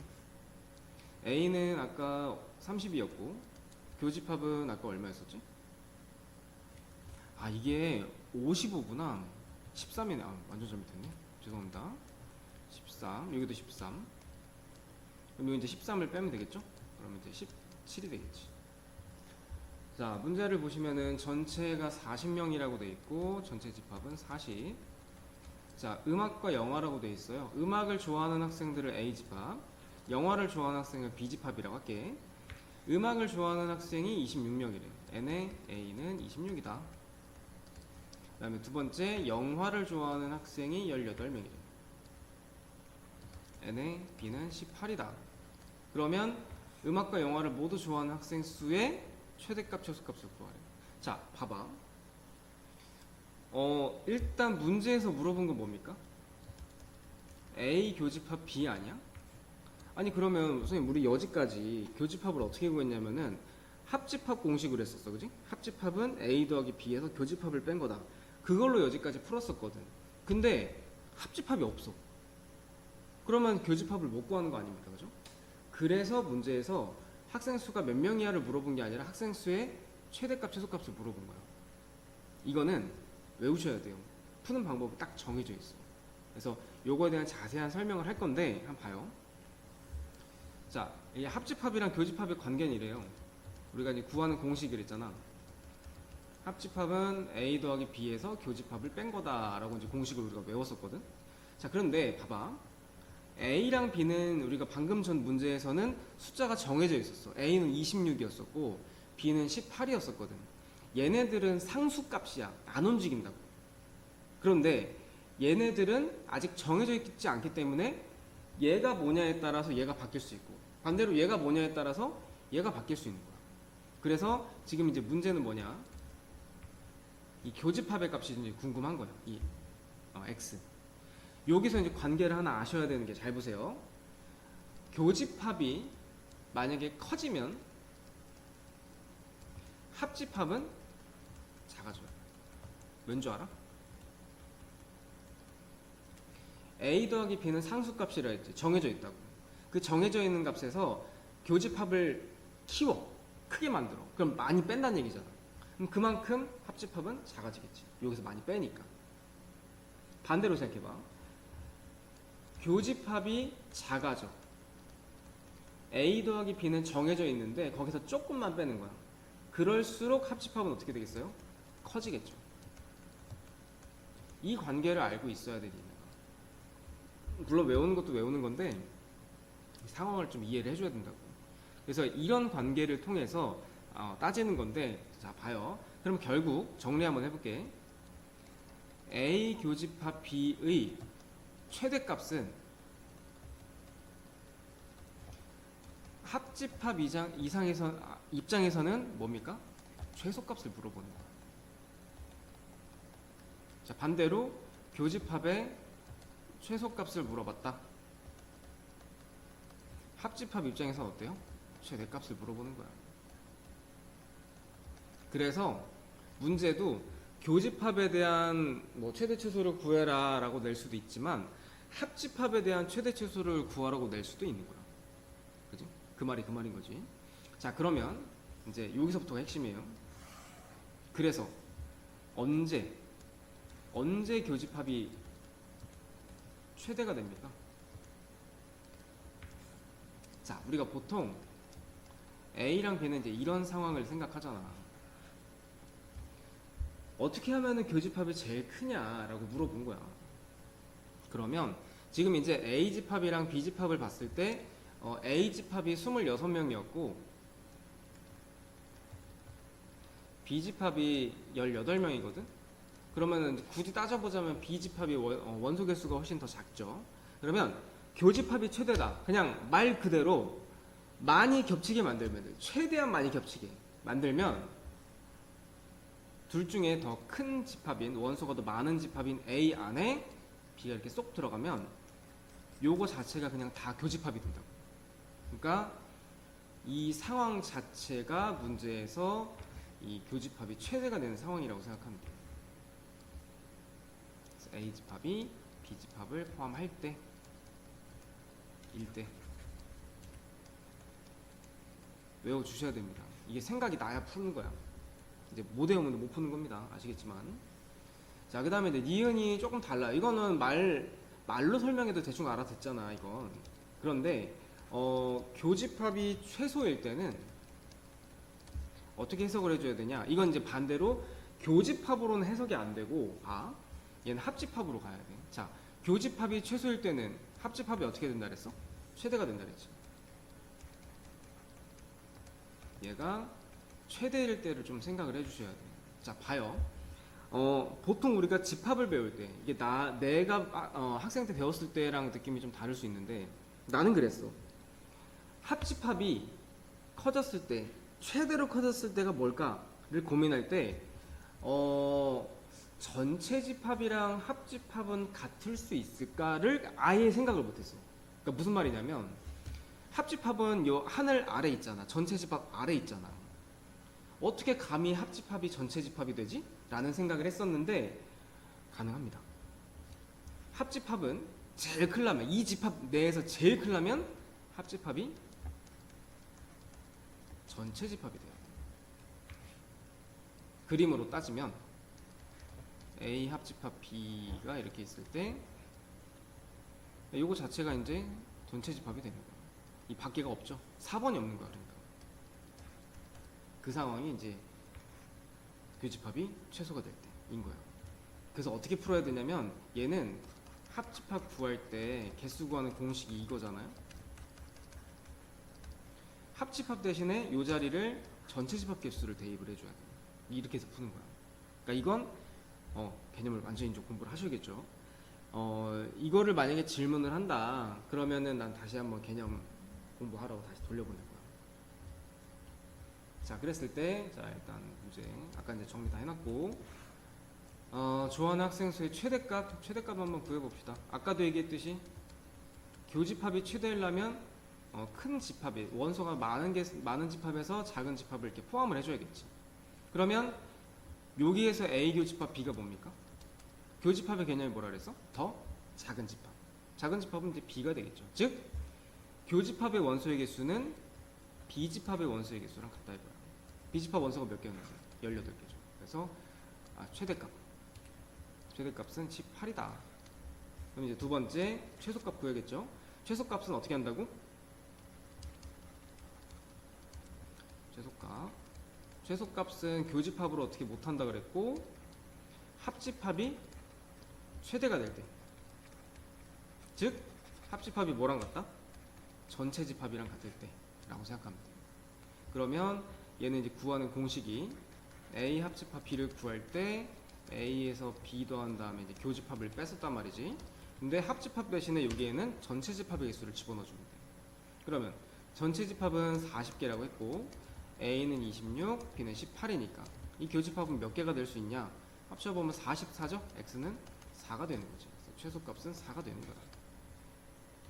A는 아까 30이었고 교집합은 아까 얼마였었지? 아, 이게 55구나. 13이네. 아, 완전 잘못했네. 죄송합니다. 13, 여기도 13. 그럼 이제 13을 빼면 되겠죠? 그러면 이제 17이 되겠지. 자, 문제를 보시면은 전체가 40명이라고 돼 있고 전체 집합은 40. 자, 음악과 영화라고 돼 있어요. 음악을 좋아하는 학생들을 A 집합, 영화를 좋아하는 학생을 B 집합이라고 할게. 음악을 좋아하는 학생이 26명이래. N의 A는 26이다. 그 다음에 두 번째, 영화를 좋아하는 학생이 18명이래. N의 B는 18이다. 그러면 음악과 영화를 모두 좋아하는 학생 수의 최대값, 최소값을 구하래. 자, 봐봐. 일단 문제에서 물어본 건 뭡니까? A 교집합 B 아니야? 아니, 그러면 선생님 우리 여지까지 교집합을 어떻게 구했냐면은 합집합 공식으로 했었어, 그지? 합집합은 A 더하기 B에서 교집합을 뺀 거다. 그걸로 여지까지 풀었었거든. 근데 합집합이 없어. 그러면 교집합을 못 구하는 거 아닙니까, 그죠? 그래서 문제에서 학생 수가 몇 명이야를 물어본 게 아니라 학생 수의 최대값, 최소값을 물어본 거야. 이거는 외우셔야 돼요. 푸는 방법이 딱 정해져 있어. 그래서 요거에 대한 자세한 설명을 할 건데 한번 봐요. 자, 이 합집합이랑 교집합의 관계는 이래요. 우리가 이제 구하는 공식을 했잖아. 합집합은 A 더하기 B에서 교집합을 뺀 거다라고 이제 공식을 우리가 외웠었거든. 자, 그런데 봐봐. A랑 B는 우리가 방금 전 문제에서는 숫자가 정해져 있었어. A는 26이었었고 B는 18이었었거든. 얘네들은 상수값이야. 안 움직인다고. 그런데 얘네들은 아직 정해져 있지 않기 때문에 얘가 뭐냐에 따라서 얘가 바뀔 수 있고 반대로 얘가 뭐냐에 따라서 얘가 바뀔 수 있는 거야. 그래서 지금 이제 문제는 뭐냐? 이 교집합의 값이 이제 궁금한 거야. 이 x. 여기서 이제 관계를 하나 아셔야 되는 게, 잘 보세요. 교집합이 만약에 커지면 합집합은 작아져요. 왠 줄 알아? A 더하기 B는 상수값이라 했지. 정해져 있다고. 그 정해져 있는 값에서 교집합을 키워. 크게 만들어. 그럼 많이 뺀다는 얘기잖아. 그럼 그만큼 합집합은 작아지겠지. 여기서 많이 빼니까. 반대로 생각해봐. 교집합이 작아져. A 더하기 B는 정해져 있는데 거기서 조금만 빼는 거야. 그럴수록 합집합은 어떻게 되겠어요? 커지겠죠. 이 관계를 알고 있어야 되는 거야. 물론 외우는 것도 외우는 건데 상황을 좀 이해를 해줘야 된다고. 그래서 이런 관계를 통해서 따지는 건데, 자 봐요. 그럼 결국 정리 한번 해볼게. A 교집합 B의 최대값은 합집합 입장에서는 뭡니까? 최소값을 물어보는 거야. 자, 반대로 교집합의 최소값을 물어봤다. 합집합 입장에서 어때요? 최대값을 물어보는 거야. 그래서 문제도 교집합에 대한 뭐 최대 최소를 구해라 라고 낼 수도 있지만 합집합에 대한 최대 최소를 구하라고 낼 수도 있는 거야. 그지? 그 말인 거지. 자, 그러면 이제 여기서부터가 핵심이에요. 그래서 언제 교집합이 최대가 됩니까? 자, 우리가 보통 A랑 B는 이제 이런 상황을 생각하잖아. 어떻게 하면은 교집합이 제일 크냐라고 물어본 거야. 그러면 지금 이제 A집합이랑 B집합을 봤을 때 A집합이 26명이었고 B집합이 18명이거든? 그러면은 굳이 따져보자면 B집합이 원소 개수가 훨씬 더 작죠. 그러면 교집합이 최대다. 그냥 말 그대로 많이 겹치게 만들면 돼. 최대한 많이 겹치게 만들면 둘 중에 더 큰 집합인 원소가 더 많은 집합인 A 안에 B가 이렇게 쏙 들어가면 요거 자체가 그냥 다 교집합이 된다고. 그러니까 이 상황 자체가 문제에서 이 교집합이 최대가 되는 상황이라고 생각하면 돼요. A집합이 B집합을 포함할 때 1대 외워주셔야 됩니다. 이게 생각이 나야 푸는 거야. 이제 못 외우면 못 푸는 겁니다. 아시겠지만. 자, 그 다음에 이제 니은이 조금 달라요. 이거는 말로 설명해도 대충 알아듣잖아, 이건. 그런데 교집합이 최소일 때는 어떻게 해석을 해줘야 되냐? 이건 이제 반대로 교집합으로는 해석이 안 되고, 얘는 합집합으로 가야 돼. 자, 교집합이 최소일 때는 합집합이 어떻게 된다 그랬어? 최대가 된다 그랬지. 얘가 최대일 때를 좀 생각을 해주셔야 돼요. 자, 봐요. 보통 우리가 집합을 배울 때 이게 내가 학생 때 배웠을 때랑 느낌이 좀 다를 수 있는데 나는 그랬어. 합집합이 커졌을 때 최대로 커졌을 때가 뭘까를 고민할 때 전체 집합이랑 합집합은 같을 수 있을까를 아예 생각을 못했어. 그러니까 무슨 말이냐면 합집합은 요 하늘 아래 있잖아. 전체 집합 아래 있잖아. 어떻게 감히 합집합이 전체 집합이 되지? 라는 생각을 했었는데 가능합니다. 합집합은 제일 크려면 이 집합 내에서 제일 크려면 합집합이 전체 집합이 돼요. 그림으로 따지면 A 합집합 B가 이렇게 있을 때 요거 자체가 이제 전체 집합이 되는 거예요. 이 밖에가 없죠. 4번이 없는 거야. 그러니까 그 상황이 이제 교집합이 최소가 될 때인 거예요. 그래서 어떻게 풀어야 되냐면 얘는 합집합 구할 때 개수 구하는 공식이 이거잖아요. 합집합 대신에 요 자리를 전체 집합 개수를 대입을 해줘야 돼요. 이렇게 해서 푸는 거야. 그러니까 이건 개념을 완전히 좀 공부를 하셔야겠죠. 이거를 만약에 질문을 한다 그러면은 난 다시 한번 개념 공부하라고 다시 돌려보낼 거야. 자, 그랬을 때 자 일단 문제 아까 이제 정리 다 해놨고 좋아하는 학생 수의 최대값 한번 구해봅시다. 아까도 얘기했듯이 교집합이 최대이려면 큰 집합이 원소가 많은 집합에서 작은 집합을 이렇게 포함을 해줘야겠지. 그러면 여기에서 A 교집합 B가 뭡니까? 교집합의 개념이 뭐라 그랬어? 더 작은 집합. 작은 집합은 이제 B가 되겠죠. 즉 교집합의 원소의 개수는 B집합의 원소의 개수랑 같다 이거야. B집합 원소가 몇 개였나요? 18개죠. 그래서 최대값은 18이다. 그럼 이제 두 번째 최소값 구해야겠죠. 최소값은 어떻게 한다고? 최소값은 교집합으로 어떻게 못한다 그랬고 합집합이 최대가 될 때, 즉 합집합이 뭐랑 같다? 전체 집합이랑 같을 때 라고 생각하면 돼요. 그러면 얘는 이제 구하는 공식이 A 합집합 B를 구할 때 A에서 B 더한 다음에 이제 교집합을 뺐었단 말이지. 근데 합집합 대신에 여기에는 전체 집합의 개수를 집어넣어주면 돼. 그러면 전체 집합은 40개라고 했고 A는 26, B는 18이니까 이 교집합은 몇 개가 될 수 있냐? 합쳐보면 44죠? X는 4가 되는 거죠. 그래서 최소값은 4가 되는 거다.